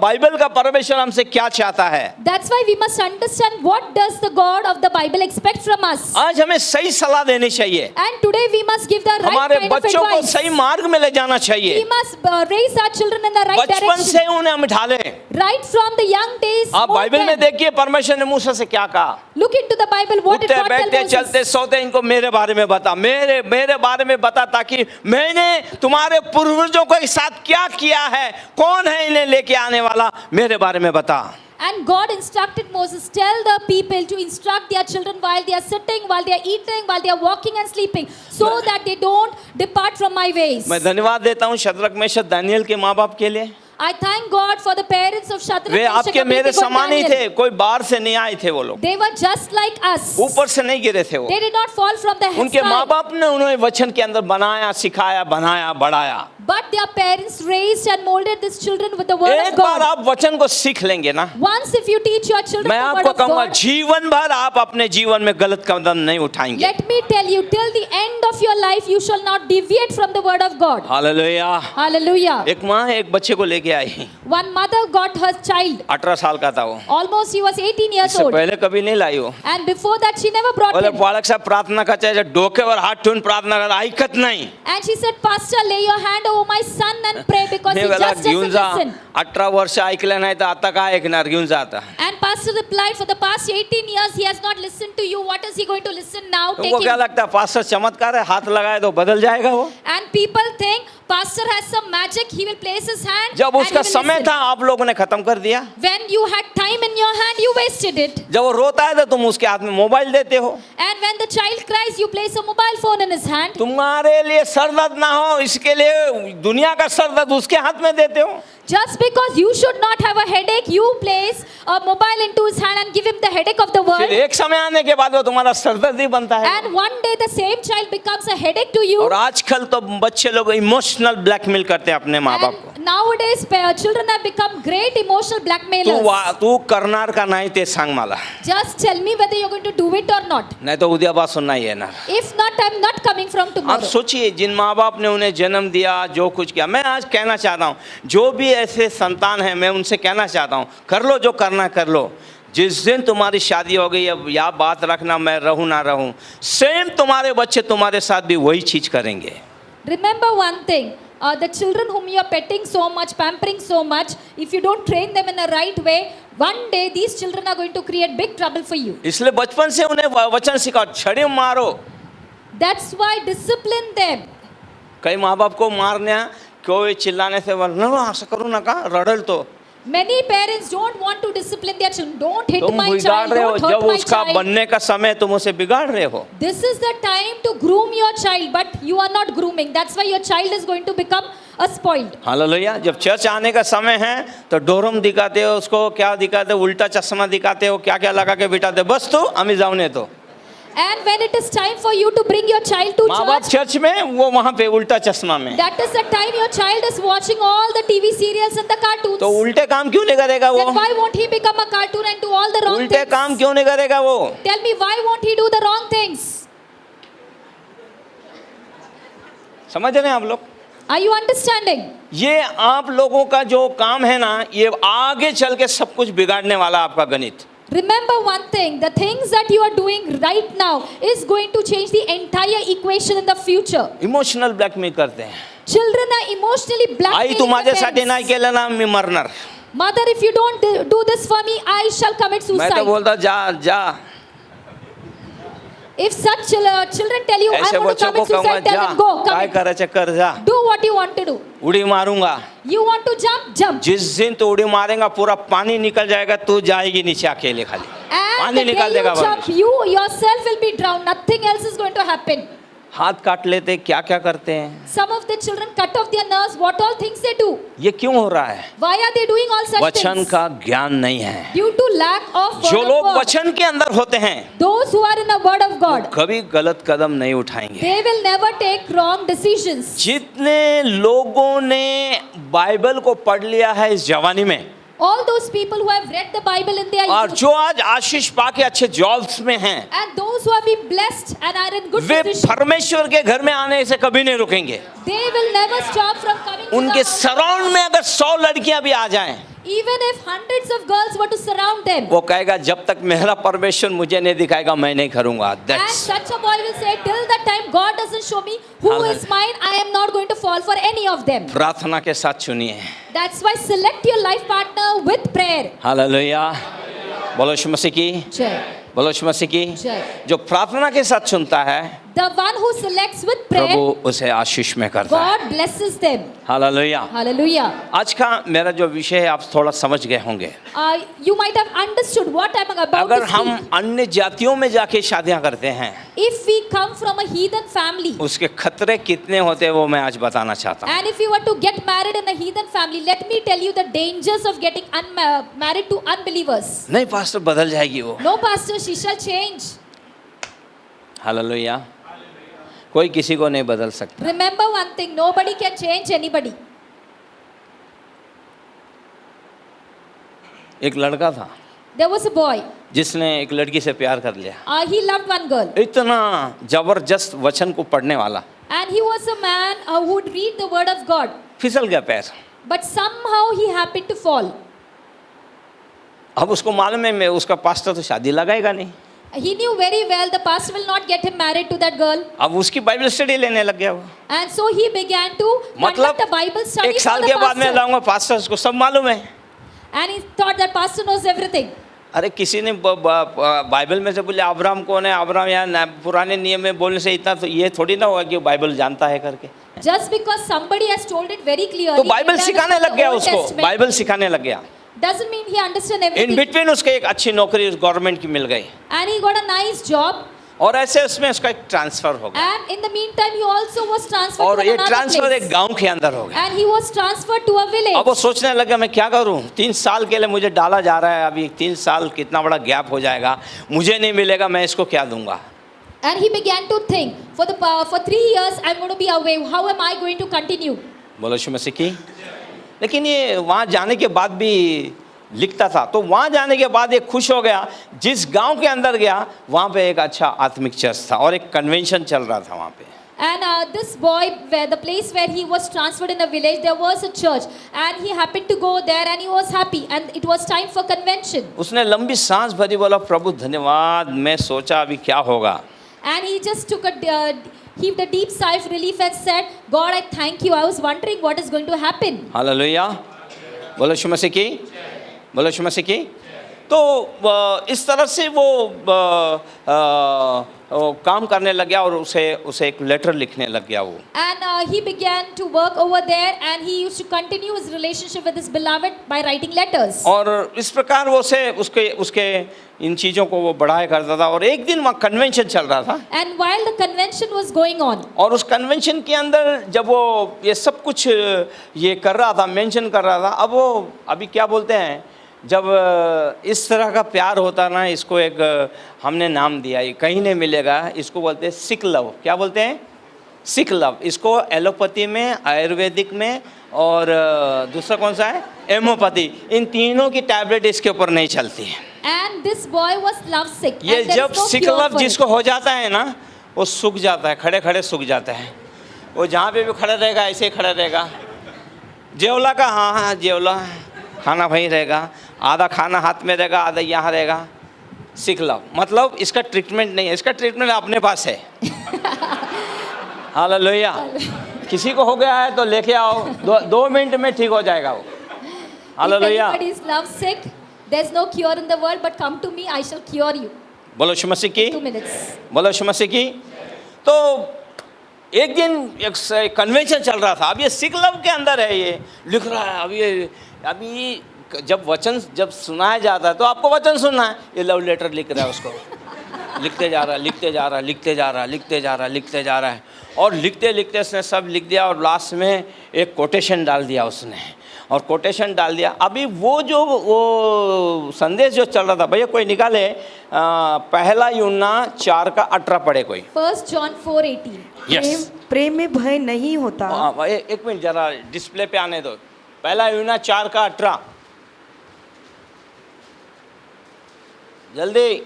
बाइबल का परमेश्वर हमसे क्या चाहता है। That's why we must understand what does the God of the Bible expect from us. आज हमें सही सलाह देनी चाहिए, And today we must give the right हमारे kind of बच्चों को advice. सही मार्ग में ले जाना We चाहिए। must raise our children in the right बचपन direction. से उन्हें हम उठा लें। Right from the young days. आप mold बाइबल में them. देखिए परमेश्वर ने मूसा से क्या कहा। Look into the Bible. What did उठते God tell बैठते चलते Moses? सोते इनको मेरे बारे में बता, मेरे बारे में बता, ताकि मैंने तुम्हारे पूर्वजों के साथ क्या किया है, कौन है इन्हें लेके आने वाला, मेरे बारे में बता। And God instructed Moses, tell the people to instruct their children while they are sitting, while they are eating, while they are walking and sleeping, so that they don't depart from my ways. मैं धन्यवाद देता हूँ Shadrach Meshach Daniel के माँ बाप के लिए। I thank God for the parents of Shadrach, way Meshach, आपके and मेरे Abednego, समान ही Daniel. थे, कोई बाहर से नहीं आए थे वो लोग, They were just like us. ऊपर से नहीं गिरे थे वो। They did not fall from the उनके माँ sky. बाप ने उन्हें वचन के अंदर बनाया, सिखाया, बनाया, बढ़ाया। But their parents raised and molded these children with the word एक of बार God. आप वचन को सीख लेंगे ना, Once if you teach your children मैं the word आपको of कहूंगा God, जीवन भर आप अपने जीवन में गलत कदम नहीं उठाएंगे। let me tell you, till the end of your life, you shall not deviate from the word of God. Hallelujah. Hallelujah. एक माँ एक बच्चे को लेके आई, One mother got her child. 18 साल का था वो, Almost he was 18 years इससे old. पहले कभी नहीं लाई वो। And before that, she never brought बोले him. पालक साहब प्रार्थना का चाहिए, डोकेवर हाथ ठून प्रार्थना कर, ऐकत नहीं। And she said, Pastor, lay your hand over my son and pray because he मी बोला just घेऊन doesn't जा, listen. 18 वर्ष ऐकलं नाही तर आता काय ऐकणार, घेऊन जा आता। And Pastor replied, for the past 18 years, he has not listened to you. What is he going to listen now? Take तुमको क्या him. लगता है पास्टर चमत्कार है, हाथ लगाए तो बदल जाएगा वो? And people think Pastor has some magic. He will place his hand जब and he उसका will समय listen. था आप लोगों ने खत्म कर दिया। When you had time in your hand, you wasted it. जब वो रोता है तो तुम उसके हाथ में मोबाइल देते हो। And when the child cries, you place a mobile phone in his hand. तुम्हारे लिए सर दर्द ना हो इसके लिए दुनिया का सर दर्द उसके हाथ में देते हो। Just because you should not have a headache, you place a mobile into his hand and give him the headache of the फिर world. एक समय आने के बाद वो तुम्हारा सरदर्द ही बनता है। And one day the same child becomes a headache to you. और आजकल तो बच्चे लोग इमोशनल ब्लैकमेल करते हैं अपने माँ बाप को। And nowadays children have become great emotional blackmailers. तू करणार का नाही ते सांग मला, Just tell me whether you're going to do it or not. नाही तो उद्यापासून नाही येणार। If not, I'm not coming from आप tomorrow. सोचिए जिन माँ बाप ने उन्हें जन्म दिया, जो कुछ किया, मैं आज कहना चाहता हूँ जो भी ऐसे संतान हैं मैं उनसे कहना चाहता हूँ कर लो जो करना कर लो, जिस दिन तुम्हारी शादी हो गई, अब या बात रखना मैं रहूं ना रहूं, सेम तुम्हारे बच्चे तुम्हारे साथ भी वही चीज करेंगे। Remember one thing, the children whom you are petting so much, pampering so much, if you don't train them in the right way, one day these children are going to create big trouble for you. इसलिए बचपन से उन्हें वचन सिखाओ, छड़ी मारो। That's why discipline them. कई माँ बाप को मारने कोई चिल्लाने से बोल ना ऐसा करो ना का रड़ल तो Many parents don't want to discipline their children. Don't hit तुम my बिगाड़ child, रहे हो, don't hurt जब my उसका child. बनने का समय तुम उसे बिगाड़ रहे हो। This is the time to groom your child, but you are not grooming. That's why your child is going to become a spoiled. Hallelujah. जब चर्च आने का समय है तो डोरम दिखाते हो उसको, क्या दिखाते हो, उल्टा चश्मा दिखाते हो, क्या क्या लगा के बिठाते हो, बस तो हमें जाने तो। And when it is time for you to bring your child to माँ बाप church, चर्च में, वो वहाँ पे उल्टा चश्मा में, that is the time your child is watching all the TV serials and the cartoons. तो उल्टे काम क्यों नहीं करेगा वो? Then why won't he become a cartoon and do all the wrong उल्टे things? काम क्यों नहीं करेगा वो? Tell me, why won't he do the wrong things? समझ रहे हैं आप लोग? Are you understanding? ये आप लोगों का जो काम है ना, ये आगे चल के सब कुछ बिगाड़ने वाला आपका गणित। Remember one thing, the things that you are doing right now is going to change the entire equation in the future. Emotional blackmail करते हैं। Children are emotionally I blackmailing तू the माझ्यासाठी नाही parents. केलं ना मी मरणार। Mother, if you don't do this for me, I shall commit मैं तो suicide. बोलता जा जा, If such children tell you, I ऐसे want to बच्चों को commit कहूँगा suicide, tell जा, them, go, काय commit. करायचं कर जा, Do what you want to do. उड़ी मारूंगा। You want to jump, jump. जिस दिन तू उड़ी मारेगा पूरा पानी निकल जाएगा, तू जाएगी नीचे अकेले खाली, And पानी the day निकाल you देगा बाहर। jump, you yourself will be drowned. Nothing else is going to happen. हाथ काट लेते, क्या क्या करते हैं, Some of the children cut off their nerves. What all things they do? ये क्यों हो रहा है? Why are they doing all such वचन things? का ज्ञान नहीं है। Due to lack of जो word of लोग God. वचन के अंदर होते हैं Those who are in the word of God, कभी गलत कदम नहीं उठाएंगे। they will never take wrong decisions. जितने लोगों ने बाइबल को पढ़ लिया है इस जवानी में, All those people who have read the Bible in their और youth, जो आज आशीष पाके अच्छे जॉब्स में हैं, and those who have been blessed and are in good way position, परमेश्वर के घर में आने से कभी नहीं रुकेंगे। they will never stop from coming to उनके the house. सराउंड में अगर 100 लड़कियां भी आ जाएं, Even if hundreds of girls were to surround them, वो कहेगा जब तक मेरा परमेश्वर मुझे नहीं दिखाएगा मैं नहीं करूंगा। and That's such a boy will say, till the time God doesn't show me who Hallelujah. is mine, I am not going to fall for any of them. प्रार्थना के साथ चुनिए। That's why select your life partner with prayer. Hallelujah. बोलो यीशु मसीह की, Jai. बोलो यीशु मसीह की। Jai. जो प्रार्थना के साथ चुनता है, The one who selects with prayer, प्रभु उसे आशीष में करता है। God blesses them. Hallelujah. Hallelujah. आज का मेरा जो विषय है आप थोड़ा समझ गए होंगे। You might have understood what I'm about अगर to हम speak. अन्य जातियों में जाके शादियां करते हैं, If we come from a heathen family, उसके खतरे कितने होते हैं वो मैं आज बताना चाहता हूँ। and if you were to get married in a heathen family, let me tell you the dangers of getting married to unbelievers. नहीं पास्टर बदल जाएगी वो। No, pastor, she shall change. Hallelujah. कोई किसी को नहीं बदल सकता। Remember one thing, nobody can change anybody. एक लड़का था There was a boy. जिसने एक लड़की से प्यार कर लिया, He loved one girl. इतना जबरदस्त वचन को पढ़ने वाला, And he was a man who would read the word of God. फिसल गया पैर। But somehow he happened to fall. अब उसको मालूम है मैं उसका पास्टर तो शादी लगाएगा नहीं। He knew very well the pastor will not get him married to that girl. अब उसकी बाइबल स्टडी लेने लग गया वो। And so he began to मतलब conduct a Bible study एक for साल the के बाद मैं pastor. लाऊंगा पास्टर, उसको सब मालूम है। And he thought that pastor knows everything. अरे किसी ने बाइबल में से बोले अब्राहम कौन है, अब्राहम यहाँ पुराने नियम में बोलने से इतना तो ये थोड़ी ना होगा कि वो बाइबल जानता है करके। Just because somebody has told it very clearly. तो बाइबल that is सिखाने from the लग गया Old उसको, Testament, बाइबल सिखाने लग गया। doesn't mean he understand in everything. Between उसको एक अच्छी नौकरी उस गवर्नमेंट की मिल गई, And he got a nice job. और ऐसे उसमें उसका एक ट्रांसफर हो गया, And in the meantime, he also was transferred और to ये another ट्रांसफर एक place. गांव के अंदर हो गया। And he was transferred to a village. अब वो सोचने लगा मैं क्या करूं, 3 साल के लिए मुझे डाला जा रहा है, अभी 3 साल कितना बड़ा गैप हो जाएगा, मुझे नहीं मिलेगा, मैं इसको क्या दूंगा। And he began to think, for 3 years I'm going to be away. How am I going to continue? बोलो यीशु मसीह की। लेकिन ये वहाँ जाने के बाद भी लिखता था, तो वहाँ जाने के बाद ये खुश हो गया, जिस गांव के अंदर गया वहाँ पे एक अच्छा आत्मिक चर्च था और एक कन्वेंशन चल रहा था वहाँ पे। And this boy, where the place where he was transferred in a village, there was a church, and he happened to go there, and he was happy, and it was time for convention. उसने लंबी सांस भरी, बोला प्रभु धन्यवाद, मैं सोचा अभी क्या होगा. And he just took heaved a deep sigh of relief and said, God, I thank you. I was wondering what is going to happen. Hallelujah. बोलो यीशु मसीह की, बोलो यीशु मसीह की. तो इस तरह से वो काम करने लग गया और उसे एक लेटर लिखने लग गया वो. And he began to work over there, and he used to continue his relationship with his beloved by writing letters. और इस प्रकार वो उसके इन चीज़ों को वो बढ़ाया करता था. और एक दिन वहाँ कन्वेंशन चल रहा था. And while the convention was going on, और उस कन्वेंशन के अंदर जब वो ये सब कुछ ये कर रहा था, मेंशन कर रहा था, अब वो अभी क्या बोलते हैं, जब इस तरह का प्यार होता ना, इसको एक हमने नाम दिया, ये कहीं नहीं मिलेगा, इसको बोलते हैं सिक लव. क्या बोलते हैं? सिक लव. इसको एलोपैथी में, आयुर्वेदिक में, और दूसरा कौन सा है, एमोपैथी, इन तीनों की टैबलेट इसके ऊपर नहीं चलती है. and this boy was lovesick. ये and there जब is no sick cure love for it. जिसको हो जाता है ना, वो सूख जाता है, खड़े खड़े सूख जाता है. वो जहाँ पे भी खड़ा रहेगा ऐसे ही खड़ा रहेगा. जेवला का, हाँ हाँ जेवला, खाना वहीं रहेगा, आधा खाना हाथ में रहेगा, आधा यहाँ रहेगा. सिक लव मतलब इसका ट्रीटमेंट नहीं है, इसका ट्रीटमेंट अपने पास है. हालेलुया. किसी को हो गया है तो लेके आओ, 2 मिनट में ठीक हो जाएगा वो. If hallelujah. anybody is lovesick, there's no cure in the world, but come to me, I shall cure you. बोलो यीशु मसीह की, 2 minutes. बोलो यीशु मसीह की. तो एक दिन एक कन्वेंशन चल रहा था. अब ये सिक लव के अंदर है, ये लिख रहा है. अभी जब वचन जब सुनाया जाता है तो आपको वचन सुनना है. ये लव लेटर लिख रहा है, उसको लिखते जा रहा है, लिखते जा रहा है, लिखते जा रहा है, लिखते जा रहा है, लिखते जा रहा है. और लिखते लिखते उसने सब लिख दिया और लास्ट में एक कोटेशन डाल दिया उसने. और कोटेशन डाल दिया. अभी वो संदेश जो चल रहा था, भैया कोई निकाले, पहला यूहन्ना 4:18 पढ़े कोई. 1 John 4:18. यस. प्रेम में भय नहीं होता. एक मिनट जरा डिस्प्ले पे आने दो. पहला यूहन्ना 4:18 जल्दी.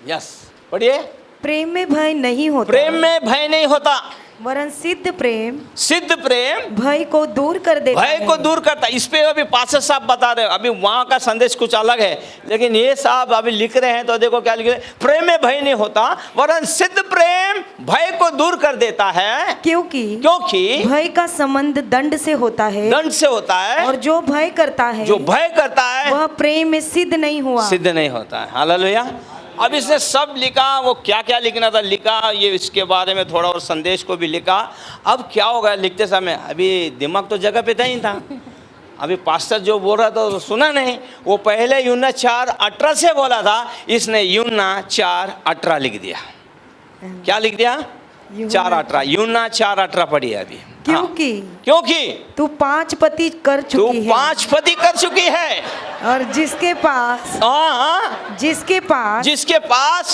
यस पढ़िए. प्रेम में भय नहीं होता. प्रेम में भय नहीं होता, वरन सिद्ध प्रेम सिद्ध प्रेम भय को दूर कर देता भय है. को दूर करता. इस पे अभी पास्टर साहब बता रहे हैं. अभी वहाँ का संदेश कुछ अलग है, लेकिन ये साहब अभी लिख रहे हैं तो देखो क्या लिख रहे हैं. प्रेम में भय नहीं होता, वरन सिद्ध प्रेम भय को दूर कर देता है, क्योंकि भय का संबंध दंड से होता है. दंड से होता है. और जो भय करता है, जो भय करता है वह प्रेम में सिद्ध नहीं हुआ. सिद्ध नहीं होता है. हालेलुया. अब इसने सब लिखा, वो क्या क्या लिखना था लिखा, ये इसके बारे में थोड़ा और संदेश को भी लिखा. अब क्या होगा लिखते समय, अभी दिमाग तो जगह पे नहीं था. अभी पास्टर जो बोल रहा था तो सुना नहीं. वो पहले यूहन्ना 4:18 से बोला था, इसने यूहन्ना 4:18 लिख दिया. क्या लिख दिया? 4:18. यूहन्ना 4:18 पढ़िए अभी. क्योंकि तू 5 पति कर चुकी है. 5 पति कर चुकी है. और जिसके पास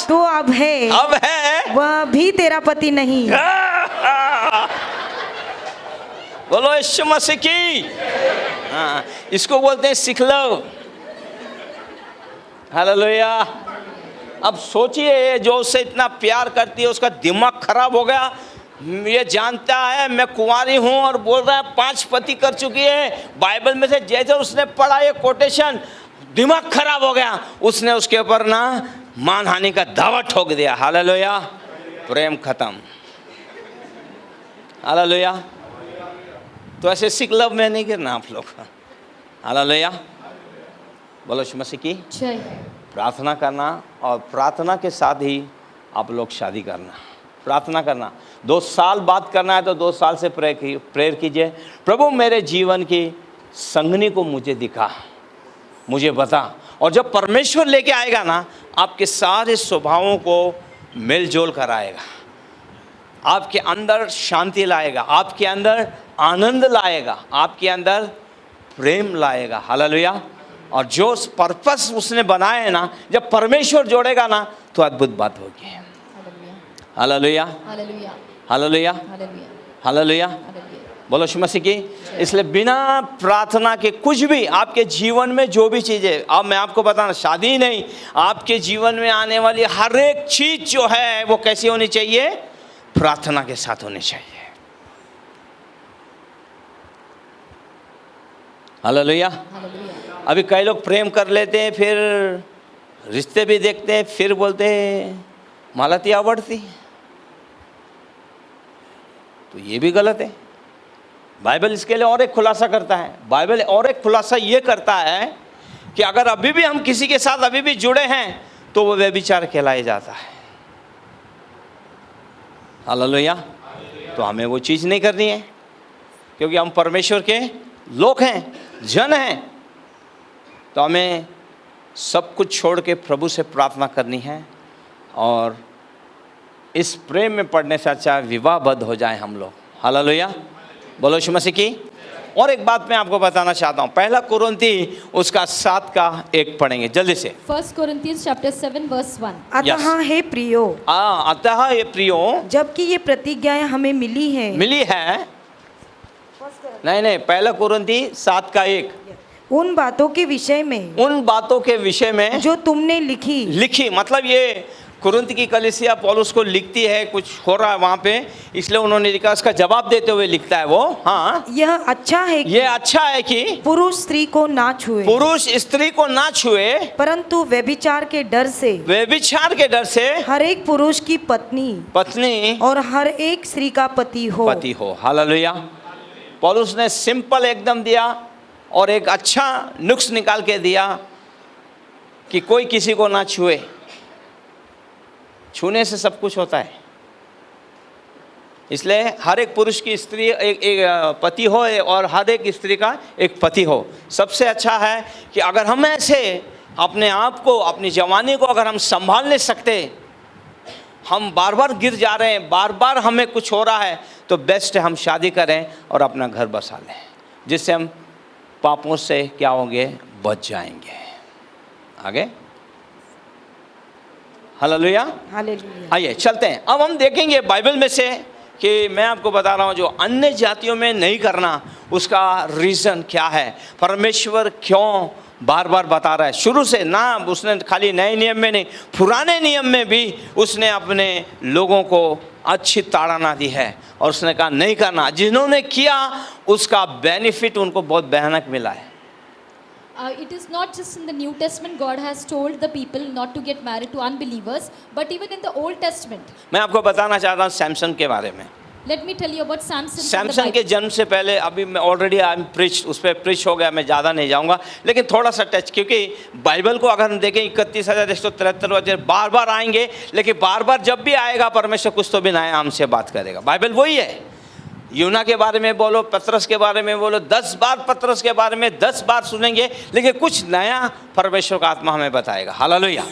तू अब है वह भी तेरा पति नहीं. बोलो यीशु मसीह की. हाँ, इसको बोलते हैं सिक लव. हालेलुया. अब सोचिए, जो उससे इतना प्यार करती है उसका दिमाग खराब हो गया. ये जानता है मैं कुंवारी हूँ और बोल रहा है 5 पति कर चुकी है. बाइबल में से जैसे उसने पढ़ा ये कोटेशन, दिमाग खराब हो गया. उसने उसके ऊपर ना मानहानि का दावा ठोक दिया. हालेलुया. प्रेम खत्म. हालेलुया. तो ऐसे सिक लव में नहीं गिरना आप लोग. हालेलुया. बोलो यीशु मसीह की. प्रार्थना करना, और प्रार्थना के साथ ही आप लोग शादी करना. प्रार्थना करना 2 साल बाद करना है तो 2 साल से प्रेयर कीजिए. प्रभु मेरे जीवन की संगनी को मुझे दिखा, मुझे बता. और जब परमेश्वर लेके आएगा ना, आपके सारे स्वभावों को मेलजोल कराएगा, आपके अंदर शांति लाएगा, आपके अंदर आनंद लाएगा, आपके अंदर प्रेम लाएगा. हालेलुया. और जो पर्पस उसने बनाए है ना, जब परमेश्वर जोड़ेगा ना तो अद्भुत बात होगी. हालेलुया. हालेलुया. हालेलुया. बोलो यीशु मसीह की। इसलिए बिना प्रार्थना के कुछ भी आपके जीवन में जो भी चीज़ें, अब मैं आपको बताना, शादी ही नहीं, आपके जीवन में आने वाली हर एक चीज जो है वो कैसी होनी चाहिए? प्रार्थना के साथ होनी चाहिए। हालेलुया। अभी कई लोग प्रेम कर लेते हैं, फिर रिश्ते भी देखते हैं, फिर बोलते हैं मला ती आवडती, तो ये भी गलत है। बाइबल इसके लिए और एक खुलासा करता है। बाइबल और एक खुलासा ये करता है कि अगर अभी भी हम किसी के साथ अभी भी जुड़े हैं तो वो व्यभिचार कहलाया जाता है। हालेलुया। तो हमें वो चीज़ नहीं करनी है, क्योंकि हम परमेश्वर के लोग हैं, जन हैं। तो हमें सब कुछ छोड़ के प्रभु से प्रार्थना करनी है, और इस प्रेम में पड़ने से अच्छा विवाहबद्ध हो जाए हम लोग। हालेलुया। बोलो यीशु मसीह की। और एक बात मैं आपको बताना चाहता हूँ, पहला कुरिन्थी उसका 7:1 पढ़ेंगे जल्दी से। 1 Corinthians chapter 7 verse 1. अतः हे प्रियो, अतः ये प्रियो, जबकि ये प्रतिज्ञाएं हमें मिली है। नहीं, पहला कुरिन्थी 7:1, उन बातों के विषय में, उन बातों के विषय में जो तुमने लिखी। मतलब ये कुरिन्थ की कलीसिया पौलुस को लिखती है, कुछ हो रहा है वहाँ पे, इसलिए उन्होंने लिखा, उसका जवाब देते हुए लिखता है वो, हाँ, यह अच्छा है कि, ये अच्छा है कि पुरुष स्त्री को ना छुए, पुरुष स्त्री को ना छुए, परंतु व्यभिचार के डर से हर एक पुरुष की पत्नी और हर एक स्त्री का पति हो। हालेलुया। पौलुस ने सिंपल एकदम दिया और एक अच्छा नुक्स निकाल के दिया कि कोई किसी को ना छुए। छूने से सब कुछ होता है। इसलिए हर एक पुरुष की स्त्री एक पति हो, और हर एक स्त्री का एक पति हो। सबसे अच्छा है कि अगर हम ऐसे अपने आप को, अपनी जवानी को अगर हम संभाल नहीं सकते, हम बार बार गिर जा रहे हैं, बार बार हमें कुछ हो रहा है, तो बेस्ट है हम शादी करें और अपना घर बसा लें, जिससे हम पापों से क्या होंगे? बच जाएंगे। आगे। हालेलुया। आइए चलते हैं। अब हम देखेंगे बाइबल में से कि मैं आपको बता रहा हूँ जो अन्य जातियों में नहीं करना, उसका रीज़न क्या है, परमेश्वर क्यों बार बार बता रहा है। शुरू से ना उसने खाली नए नियम में नहीं, पुराने नियम में भी उसने अपने लोगों को अच्छी ताड़ना दी है, और उसने कहा नहीं करना। जिन्होंने किया उसका बेनिफिट उनको बहुत भयानक मिला है। It is not just in the New Testament God has told the people not to get married to unbelievers, but even in the Old Testament. मैं आपको बताना चाहता हूँ सैमसन के बारे में। Let me tell you about Samson. Samson के जन्म से पहले, अभी मैं ऑलरेडी उस पर प्रीच हो गया, मैं ज़्यादा नहीं जाऊँगा, लेकिन थोड़ा सा टच, क्योंकि बाइबल को अगर हम देखें 31,173 वचन बार बार आएंगे, लेकिन बार बार जब भी आएगा परमेश्वर कुछ तो भी नया हमसे बात करेगा। बाइबल वही है। यूना के बारे में बोलो, पतरस के बारे में बोलो, 10 बार पतरस के बारे में 10 बार सुनेंगे, लेकिन कुछ नया परमेश्वर का आत्मा हमें बताएगा। हालेलुया।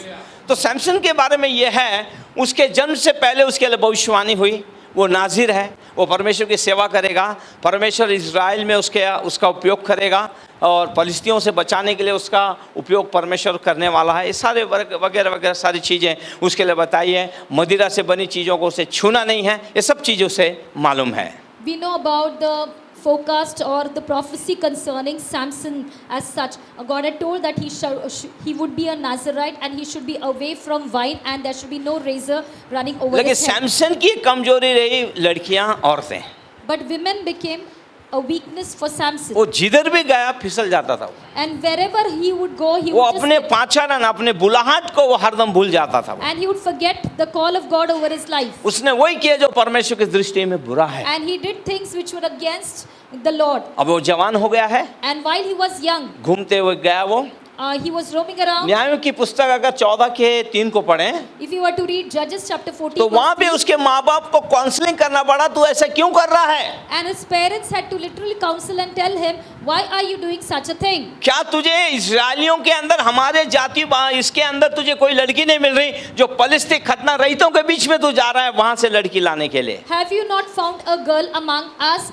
तो सैमसन के बारे में ये है, उसके जन्म से पहले उसके लिए भविष्यवाणी हुई। वो नाजिर है, वो परमेश्वर की सेवा करेगा, परमेश्वर इज़राइल में उसका उपयोग करेगा, और फलिस्तियों से बचाने के लिए उसका उपयोग परमेश्वर करने वाला है। ये सारे वगैरह वगैरह सारी चीज़ें उसके लिए बताई है। मदिरा से बनी चीज़ों को उसे छूना नहीं है, ये सब चीज़ों से मालूम है। We know about the forecast or the prophecy concerning Samson as such. God had told that he would be a Nazirite and he should be away from wine and there should be no razor running over लेकिन his head. Samson की कमजोरी रही लड़कियां, औरतें। But women became a weakness for Samson. वो जिधर भी गया फिसल जाता था। And wherever he would go, he वो would just अपने get- पाचारण, अपने बुलाहट को वो हरदम भूल जाता था। and he would forget the call of God over his life. उसने वही किया जो परमेश्वर की दृष्टि में बुरा है। And he did things which were against the Lord. अब वो जवान हो गया है, And while he was young, घूमते हुए गया वो। he was roaming around. न्यायों की पुस्तक अगर 14:3 को पढ़ें, If you were to read Judges chapter 14, तो वहां verse पे 3, उसके माँ बाप को काउंसलिंग करना पड़ा, तू ऐसा क्यों कर रहा है? and his parents had to literally counsel and tell him, why are you doing such a thing? क्या तुझे इस्राएलियों के अंदर, हमारे जाति इसके अंदर तुझे कोई लड़की नहीं मिल रही, जो फलिस्ती खतना रहितों के बीच में तू जा रहा है वहां से लड़की लाने के लिए? Have you not found a girl among us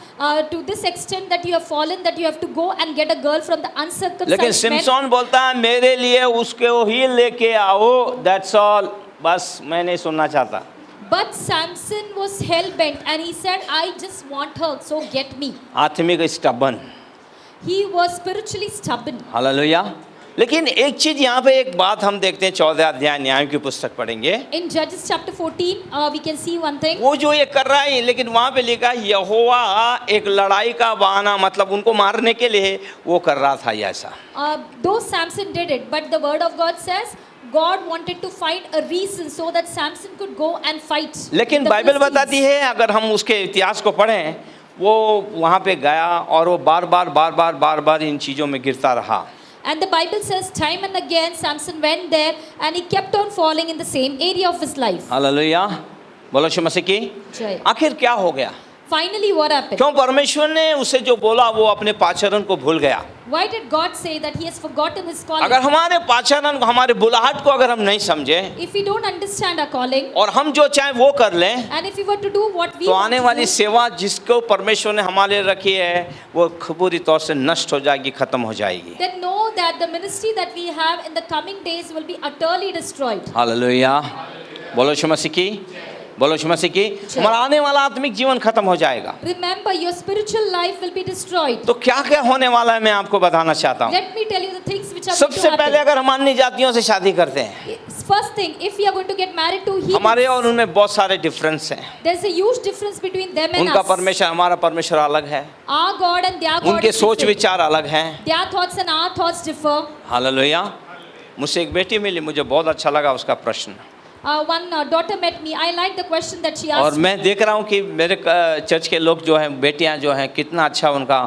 to this extent that you have fallen, that you have to go and get a girl from the लेकिन uncircumcised men? सिमसोन बोलता है मेरे लिए उसको ही लेके आओ, दैट्स ऑल, बस मैं नहीं सुनना चाहता। But Samson was hell bent and he said, I just want her, so get me. आत्मिक stubborn, He was spiritually stubborn. Hallelujah. लेकिन एक चीज यहाँ पे एक बात हम देखते हैं, 14 अध्याय न्याय की पुस्तक पढ़ेंगे, In Judges chapter 14, we can see one thing. वो जो ये कर रहा है, लेकिन वहाँ पे लिखा है यहोवा एक लड़ाई का बहाना, मतलब उनको मारने के लिए वो कर रहा था ये ऐसा। Though Samson did it, but the word of God says God wanted to find a reason so that Samson could go and fight. लेकिन the बाइबल Philistines. बताती है, अगर हम उसके इतिहास को पढ़ें, वो वहाँ पे गया और वो बार बार इन चीज़ों में गिरता रहा। And the Bible says time and again Samson went there and he kept on falling in the same area of his life. Hallelujah, बोलो यीशु मसीह की। जय। आखिर क्या हो गया? Finally what happened? क्यों परमेश्वर ने उसे जो बोला वो अपने पाचरण को भूल गया? Why did God say that he has forgotten his calling? अगर हमारे पाचरण को, हमारे बुलाहट को अगर हम नहीं समझे If we don't understand our calling और हम जो चाहे वो कर लें, and if we were to do what we तो want आने to वाली do, सेवा जिसको परमेश्वर ने हमारे रखी है वो पूरी तौर से नष्ट हो जाएगी, खत्म हो जाएगी। then know that the ministry that we have in the coming days will be utterly destroyed. Hallelujah, बोलो यीशु मसीह की, बोलो यीशु मसीह की। हमारा आने वाला आत्मिक जीवन खत्म हो जाएगा। Remember, your spiritual life will be destroyed. तो क्या क्या होने वाला है मैं आपको बताना चाहता हूँ। Let me tell you the things which are going सबसे to पहले happen. अगर हम अन्य जातियों से शादी करते हैं, First thing, if we are going to get married to हमारे heathens, और उनमें बहुत सारे डिफरेंस हैं। there's a huge difference between them and उनका us. परमेश्वर, हमारा परमेश्वर अलग है, Our God and their God उनके is सोच different. विचार अलग हैं। Their thoughts and our thoughts differ. Hallelujah. मुझसे एक बेटी मिली, मुझे बहुत अच्छा लगा उसका प्रश्न, One daughter met me. I like the question that she और asked. मैं देख रहा हूँ कि मेरे चर्च के लोग जो हैं, बेटियाँ जो हैं, कितना अच्छा उनका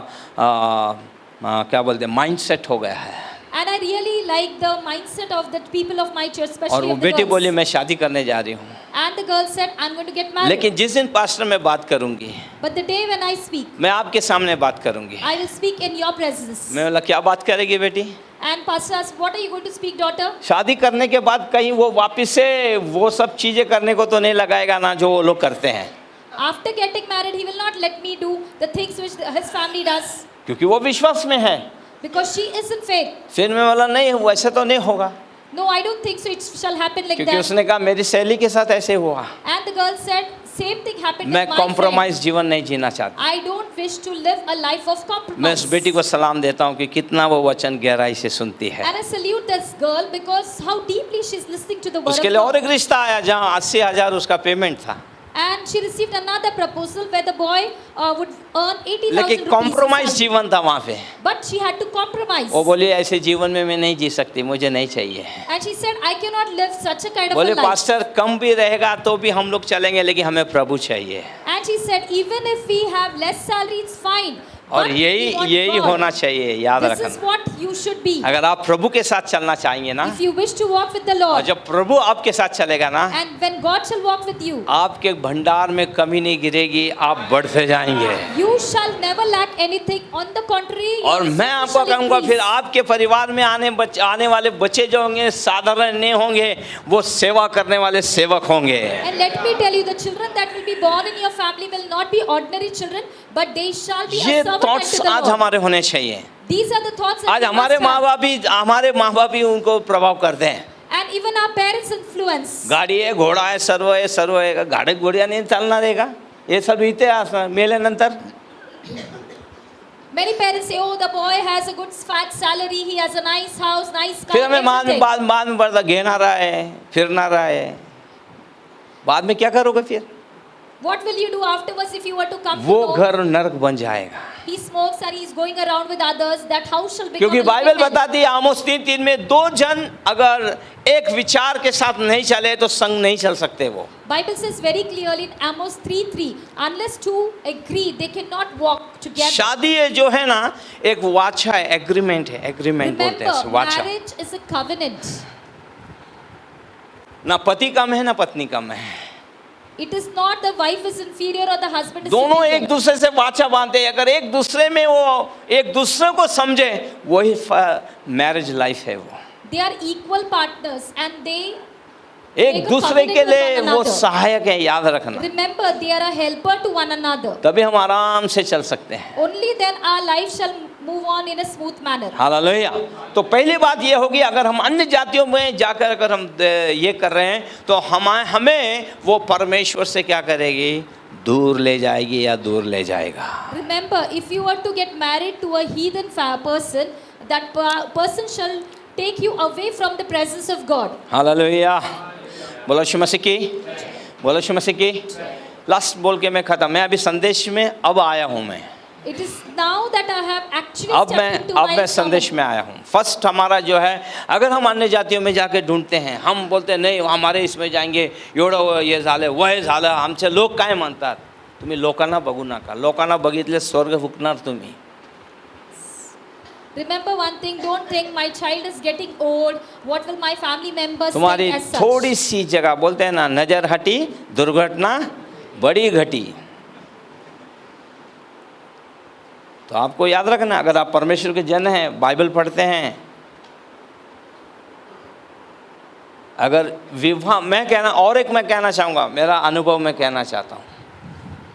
क्या बोलते हैं, माइंड सेट हो गया है। And I really like the mindset of the people of my church, और especially वो of the बेटी बोली girls. मैं शादी करने जा रही हूँ, And the girl said, I'm going to get married. लेकिन जिस दिन पास्टर मैं बात करूँगी, But the day when I speak, मैं आपके सामने बात करूँगी। I will speak in your presence. मैं बोला क्या बात करेगी बेटी? And pastor asked, what are you going to speak, daughter? शादी करने के बाद कहीं वो वापस से वो सब चीज़ें करने को तो नहीं लगाएगा ना जो वो लोग करते हैं, After getting married, he will not let me do the things which his family does. क्योंकि वो विश्वास में है। Because she is in faith. फिर मैं बोला नहीं, वैसे तो नहीं होगा, No, I don't think so. It shall happen like क्योंकि that. उसने कहा मेरी सहेली के साथ ऐसे हुआ, And the girl said, same thing happened मैं with my friend. कॉम्प्रोमाइज जीवन नहीं जीना चाहती। I don't wish to live a life of मैं compromise. उस बेटी को सलाम देता हूँ कि कितना वो वचन गहराई से सुनती है। And I salute this girl because how deeply she is listening to the word उसके of लिए और God. एक रिश्ता आया जहाँ 80,000 उसका पेमेंट था, And she received another proposal where the boy would earn 80,000 लेकिन rupees. Compromise salary. जीवन था वहाँ पे। But she had to compromise. वो बोली ऐसे जीवन में मैं नहीं जी सकती, मुझे नहीं चाहिए। And she said, I cannot live such a kind of बोले a life. पास्टर कम भी रहेगा तो भी हम लोग चलेंगे, लेकिन हमें प्रभु चाहिए। And she said, even if we have less salary, it's fine. और But we यही want यही God. होना चाहिए, याद This is रखना। what you should be. अगर आप प्रभु के साथ चलना चाहेंगे ना, If you wish to walk with the और Lord, जब प्रभु आपके साथ चलेगा ना, and when God shall walk with you, आपके भंडार में कमी नहीं गिरेगी, आप बढ़ते जाएंगे। you shall never lack anything. On the contrary, your और मैं resources आपको shall कहूँगा increase. फिर आपके परिवार में आने वाले बच्चे जो होंगे साधारण नहीं होंगे, वो सेवा करने वाले सेवक होंगे। And let me tell you, the children that will be born in your family will not be ordinary children, but they shall be ये a servant thoughts unto the आज Lord. हमारे होने चाहिए। These are the thoughts that आज we हमारे must have. हमारे माँ बाप भी उनको प्रभाव करते हैं। And even our parents influence. गाडी आहे, घोडा आहे, सर्व आहे, गाडी घोड्याने चालणार आहे का? हे सर्व इतिहास मेल्यानंतर Many parents say, oh, the boy has a good fat salary, he has a nice house, nice car, फिर हमें everything. बाद में पड़ता घेनारा है, फिरनारा है, बाद में क्या करोगे फिर? What will you do afterwards if you were to come to वो know? घर नरक बन जाएगा। He smokes and he is going around with others. That house shall become क्योंकि a बाइबल living hell. बताती है आमोस 3:3 में, दो जन अगर एक विचार के साथ नहीं चले तो संग नहीं चल सकते वो। Bible says very clearly in Amos 3:3, unless two agree, they cannot walk together. शादी है जो है ना, एक वाचा है, एग्रीमेंट है, एग्रीमेंट बोलते हैं Remember, वाचा। marriage is a covenant. ना पति कम है ना पत्नी कम है, It is not the wife is inferior or the husband is दोनों superior. एक दूसरे से वाचा बांधते हैं। अगर एक दूसरे में वो एक दूसरे को समझे, वही मैरिज लाइफ है वो। They are equal partners and they एक make a दूसरे covenant के with लिए one वो another. सहायक है, याद रखना। Remember, they are a helper to one another. तभी हम आराम से चल सकते हैं। Only then our life shall move on in a smooth manner. Hallelujah. तो पहली बात ये होगी, अगर हम अन्य जातियों में जाकर अगर हम ये कर रहे हैं तो हमें वो परमेश्वर से क्या करेगी, दूर ले जाएगी या दूर ले जाएगा। Remember, if you are to get married to a heathen person, that person shall take you away from the presence of God. Hallelujah. बोलो यीशु मसीह की, बोलो यीशु मसीह की। लास्ट बोल के मैं खत्म। मैं अभी संदेश में अब आया हूँ मैं। It is now that I have actually अब stepped into मैं my संदेश sermon. में आया हूँ। फर्स्ट हमारा जो है, अगर हम अन्य जातियों में जाके ढूंढते हैं, हम बोलते हैं नहीं हमारे इसमें जाएंगे, एवढं हे झालं वय झालं, आमचे लोक काय म्हणतात। तुम्ही लोकांना बघू नका, लोकांना बघितले स्वर्ग हुकणार तुम्ही। Remember one thing, don't think my child is getting old, what will my family members तुम्हारी think as such. थोड़ी सी जगह, बोलते हैं ना, नजर हटी दुर्घटना बड़ी घटी। तो आपको याद रखना, अगर आप परमेश्वर के जन हैं, बाइबल पढ़ते हैं, अगर विवाह, मैं कहना चाहूँगा, मेरा अनुभव मैं कहना चाहता हूँ,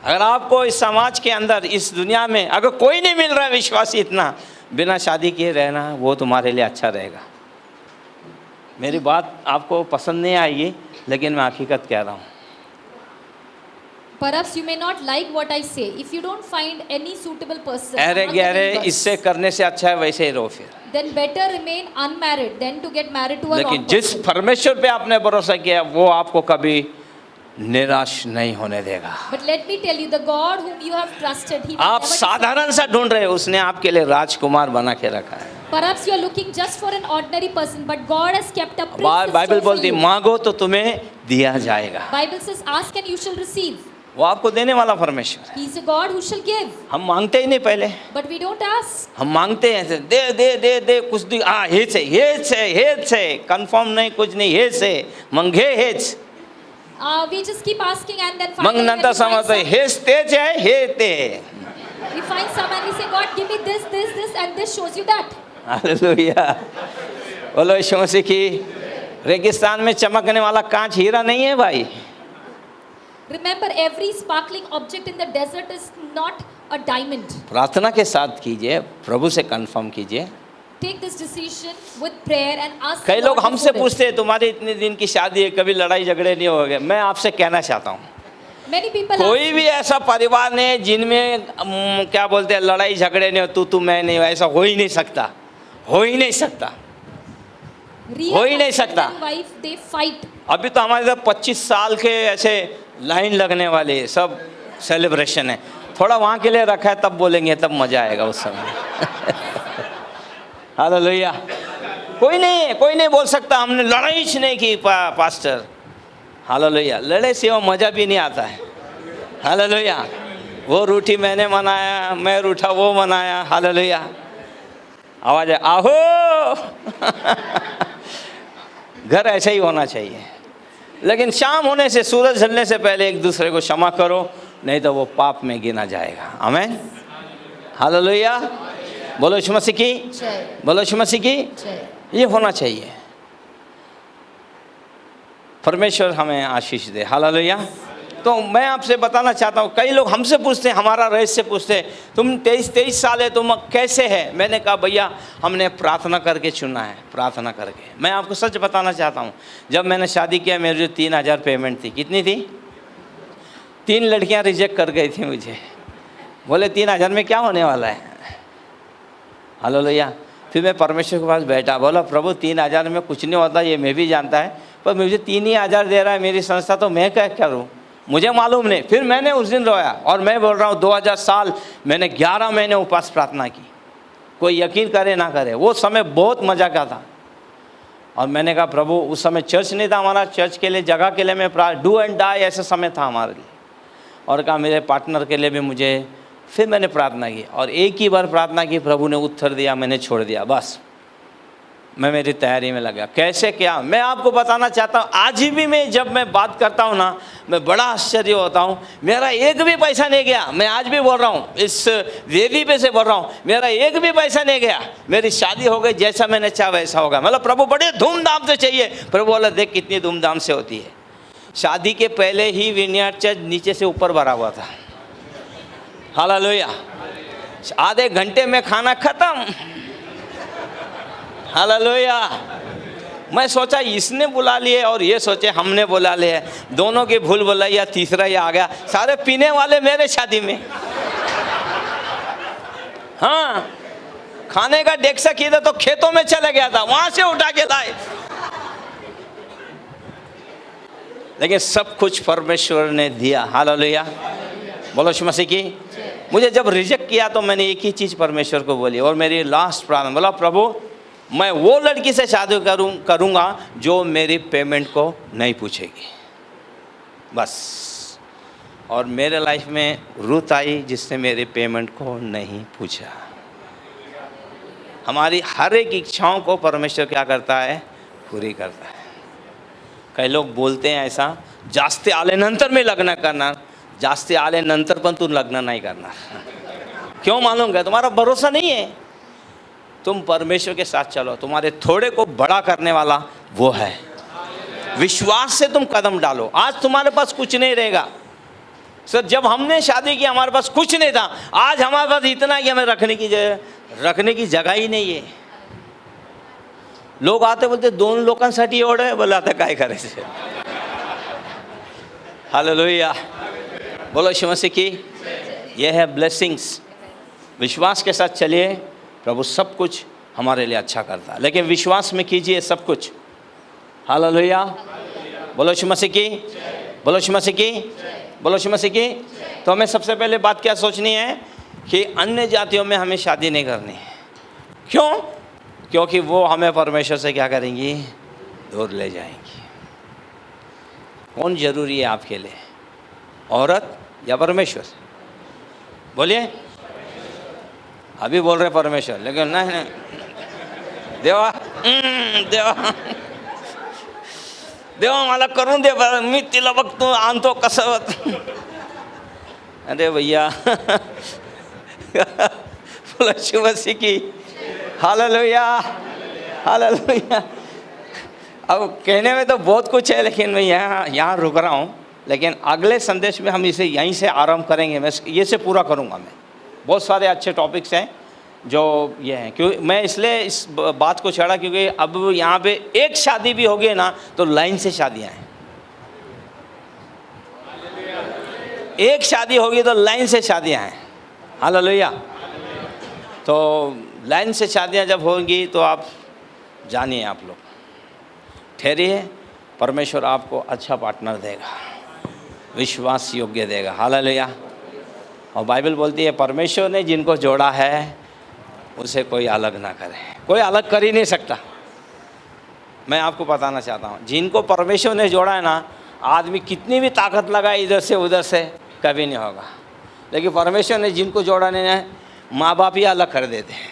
अगर आपको इस समाज के अंदर, इस दुनिया में अगर कोई नहीं मिल रहा है विश्वासी इतना, बिना शादी किए रहना वो तुम्हारे लिए अच्छा रहेगा। मेरी बात आपको पसंद नहीं आएगी, लेकिन मैं हकीकत कह रहा हूँ। Perhaps you may not like what I say. If you don't find any suitable person, अरे among the गहरे believers, इससे करने से अच्छा है वैसे ही रहो फिर। then better remain unmarried than to get married to a लेकिन wrong जिस person. परमेश्वर पे आपने भरोसा किया वो आपको कभी निराश नहीं होने देगा। But let me tell you, the God whom you have trusted, He will आप never disappoint. साधारण सा ढूंढ रहे हो, उसने आपके लिए राजकुमार बना के रखा है। Perhaps you are looking just for an ordinary person, but God has kept a prince in Bible store for बोलती you. मांगो तो तुम्हें दिया जाएगा। Bible says, ask and you shall receive. वो आपको देने वाला परमेश्वर है। He is a God who shall give. हम मांगते ही नहीं पहले, But we don't ask. हम मांगते हैं ऐसे, दे दे दे दे कुछ दी, हेच है, कंफर्म नहीं, कुछ नहीं, हेच है, मंगे हेच, We just keep asking and then mug finally when नंतर we find समजतं some, हेच तेच आहे, हे ते। we find some and we say, God, give me this, this, this, and this shows you that. Hallelujah. बोलो यीशु मसीह की। रेगिस्तान में चमकने वाला कांच हीरा नहीं है भाई। Remember, every sparkling object in the desert is not a diamond. प्रार्थना के साथ कीजिए, प्रभु से कंफर्म कीजिए। Take this decision with prayer and ask कई the लोग Lord हमसे before it. पूछते हैं तुम्हारी इतने दिन की शादी है, कभी लड़ाई झगड़े नहीं हो गए। मैं आपसे कहना चाहता हूँ, Many people कोई ask, भी ऐसा परिवार नहीं जिनमें क्या बोलते हैं लड़ाई झगड़े नहीं हो, तू मैं नहीं हो, ऐसा हो ही नहीं सकता, हो ही नहीं सकता, real हो ही नहीं husband सकता। and wife, they fight. अभी तो हमारे इधर 25 साल के ऐसे लाइन लगने वाले हैं, सब सेलिब्रेशन है। थोड़ा वहाँ के लिए रखा है, तब बोलेंगे, तब मजा आएगा उस समय। हालेलुया। कोई नहीं बोल सकता हमने लड़ाई ही नहीं की पास्टर। हालेलुया। लड़े से वो मज़ा भी नहीं आता है। हालेलुया। वो रूठी मैंने मनाया, मैं रूठा वो मनाया। हालेलुया। आवाज़ है आहो। घर ऐसा ही होना चाहिए, लेकिन शाम होने से, सूरज ढलने से पहले एक दूसरे को क्षमा करो, नहीं तो वो पाप में गिना जाएगा। आमीन। हालेलुया। बोलो यीशु मसीह की, जय बोलो यीशु मसीह की। जय। ये होना चाहिए। परमेश्वर हमें आशीष दे। हालेलुया। तो मैं आपसे बताना चाहता हूँ, कई लोग हमसे पूछते हैं, हमारा रहस्य पूछते हैं, तुम 23 साल है, तुम कैसे है? मैंने कहा भैया हमने प्रार्थना करके चुना है, प्रार्थना करके। मैं आपको सच बताना चाहता हूँ, जब मैंने शादी किया मेरी जो 3000 पेमेंट थी, कितनी थी? 3 लड़कियाँ रिजेक्ट कर गई थी मुझे, बोले 3000 में क्या होने वाला है। हालेलुया। फिर मैं परमेश्वर के पास बैठा, बोला प्रभु 3000 में कुछ नहीं होता, ये मैं भी जानता है, पर मुझे 3000 दे रहा है मेरी संस्था, तो मैं क्या करूँ, मुझे मालूम नहीं। फिर मैंने उस दिन रोया, और मैं बोल रहा हूँ 2000 साल मैंने 11 महीने उपवास प्रार्थना की। कोई यकीन करे ना करे, वो समय बहुत मज़ा का था। और मैंने कहा प्रभु, उस समय चर्च नहीं था हमारा, चर्च के लिए जगह के लिए मैं डू एंड डाई ऐसा समय था हमारे लिए। और कहा मेरे पार्टनर के लिए भी मुझे, फिर मैंने प्रार्थना की, और एक ही बार प्रार्थना की, प्रभु ने उत्तर दिया, मैंने छोड़ दिया, बस मैं मेरी तैयारी में लगा। कैसे क्या मैं आपको बताना चाहता हूँ। आज भी मैं जब मैं बात करता हूँ ना, मैं बड़ा आश्चर्य होता हूँ, मेरा एक भी पैसा नहीं गया। मैं आज भी बोल रहा हूँ, इस वेदी पे से बोल रहा हूँ, मेरा एक भी पैसा नहीं गया। मेरी शादी हो गई, जैसा मैंने चाहा वैसा होगा। मतलब प्रभु बड़े धूमधाम से चाहिए। प्रभु बोला देख कितनी धूमधाम से होती है। शादी के पहले ही विनियार्ड चर्च नीचे से ऊपर भरा हुआ था। हालेलुया। आधे घंटे में खाना खत्म। हालेलुया। मैं सोचा इसने बुला लिए और ये सोचे हमने बुला लिया, दोनों की भूल भुलैया तीसरा ही आ गया। सारे पीने वाले मेरे शादी में। हाँ, खाने का डेक्सा किधर तो खेतों में चला गया था, वहां से उठा के लाए। लेकिन सब कुछ परमेश्वर ने दिया। हालेलुया। बोलो यीशु मसीह की। मुझे जब रिजेक्ट किया तो मैंने एक ही चीज़ परमेश्वर को बोली, और मेरी लास्ट प्रार्थना, बोला प्रभु मैं वो लड़की से शादी करूँगा जो मेरी पेमेंट को नहीं पूछेगी, बस। और मेरे लाइफ में रूथ आई जिसने मेरी पेमेंट को नहीं पूछा। हमारी हर एक इच्छाओं को परमेश्वर क्या करता है? पूरी करता है। कई लोग बोलते हैं ऐसा, जास्ती आल्यानंतर मी लग्न करणार, जास्ती आल्यानंतर पण तू लग्न नहीं करणार। क्यों मालूम क्या? तुम्हारा भरोसा नहीं है। तुम परमेश्वर के साथ चलो, तुम्हारे थोड़े को बड़ा करने वाला वो है। विश्वास से तुम कदम डालो। आज तुम्हारे पास कुछ नहीं रहेगा। सर जब हमने शादी की हमारे पास कुछ नहीं था, आज हमारे पास इतना कि हमें रखने की जगह ही नहीं है। लोग आते बोलते दोन लोकांसाठी एवढं आहे, बोला आता काय करायचं। हालेलुया। बोलो यीशु मसीह की। यह है ब्लेसिंग्स। विश्वास के साथ चलिए, प्रभु सब कुछ हमारे लिए अच्छा करता है। लेकिन विश्वास में कीजिए सब कुछ। हालेलुया। बोलो यीशु मसीह की। बोलो यीशु मसीह की। बोलो यीशु मसीह की। तो हमें सबसे पहले बात क्या सोचनी है कि अन्य जातियों में हमें शादी नहीं करनी है। क्यों? क्योंकि वो हमें परमेश्वर से क्या करेंगी? दूर ले जाएंगी। कौन जरूरी है आपके लिए, औरत या परमेश्वर? बोलिए। अभी बोल रहे परमेश्वर, लेकिन नहीं देवा देवा देवा मला करून दे, मी तिला बघतो आणतो कसं। अरे भैया बोलो यीशु मसीह की। हालेलुया। हालेलुया। अब कहने में तो बहुत कुछ है, लेकिन मैं यहाँ रुक रहा हूँ। लेकिन अगले संदेश में हम इसे यहीं से आरंभ करेंगे। मैं ये से पूरा करूँगा। मैं बहुत सारे अच्छे टॉपिक्स हैं जो ये हैं, क्योंकि मैं इसलिए इस बात को छेड़ा क्योंकि अब यहाँ पे एक शादी भी होगी ना तो लाइन से शादियाँ हैं। एक शादी होगी तो लाइन से शादियाँ हैं। हालेलुया। तो लाइन से शादियाँ जब होंगी तो आप जानिए, आप लोग ठहरिए, परमेश्वर आपको अच्छा पार्टनर देगा, विश्वास योग्य देगा। हालेलुया। और बाइबल बोलती है परमेश्वर ने जिनको जोड़ा है उसे कोई अलग ना करे। कोई अलग कर ही नहीं सकता। मैं आपको बताना चाहता हूँ, जिनको परमेश्वर ने जोड़ा है ना, आदमी कितनी भी ताकत लगाए इधर से उधर से, कभी नहीं होगा। लेकिन परमेश्वर ने जिनको जोड़ा नहीं है, माँ बाप ही अलग कर देते हैं,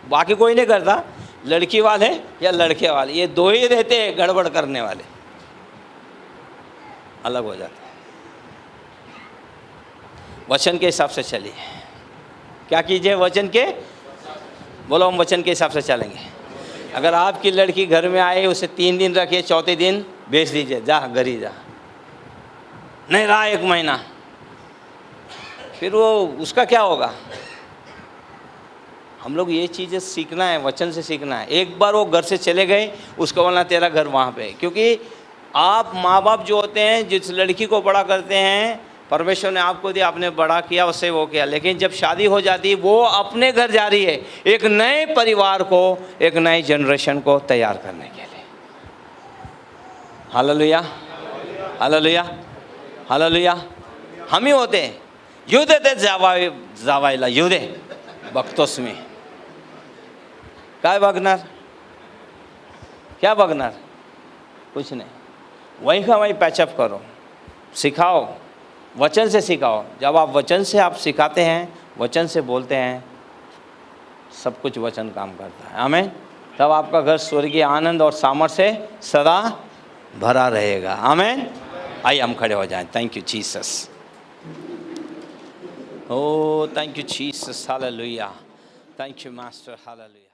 बाकी कोई नहीं करता। लड़की वाले या लड़के वाले, ये दो ही रहते हैं गड़बड़ करने वाले, अलग हो जाते हैं। वचन के हिसाब से चलिए। क्या कीजिए? वचन के। बोलो हम वचन के हिसाब से चलेंगे। अगर आपकी लड़की घर में आए, उसे 3 दिन रखिए, चौथे दिन बेच दीजिए, जा घरी जा। नहीं रहा 1 महीना, फिर वो उसका क्या होगा? हम लोग ये चीज़ें सीखना है, वचन से सीखना है। एक बार वो घर से चले गए, उसको बोलना तेरा घर वहाँ पे। क्योंकि आप माँ बाप जो होते हैं, जिस लड़की को बड़ा करते हैं, परमेश्वर ने आपको दिया, आपने बड़ा किया, उससे वो किया। लेकिन जब शादी हो जाती है, वो अपने घर जा रही है, एक नए परिवार को, एक नए जनरेशन को तैयार करने के लिए। हालेलुया। हालेलुया। हालेलुया। हम ही होते हैं, येऊ दे ते जावायला, येऊ दे, बघतोस मी। काय बघणार? क्या बघणार? कुछ नहीं। वहीं का वहीं पैचअप करो, सिखाओ, वचन से सिखाओ। जब आप वचन से आप सिखाते हैं, वचन से बोलते हैं, सब कुछ वचन काम करता है। आमीन। तब आपका घर स्वर्गीय आनंद और सामर्थ्य से सदा भरा रहेगा। आमीन। आइए हम खड़े हो जाएं। Thank you Jesus. Oh, thank you, Jesus. Hallelujah. Thank you, Master. Hallelujah.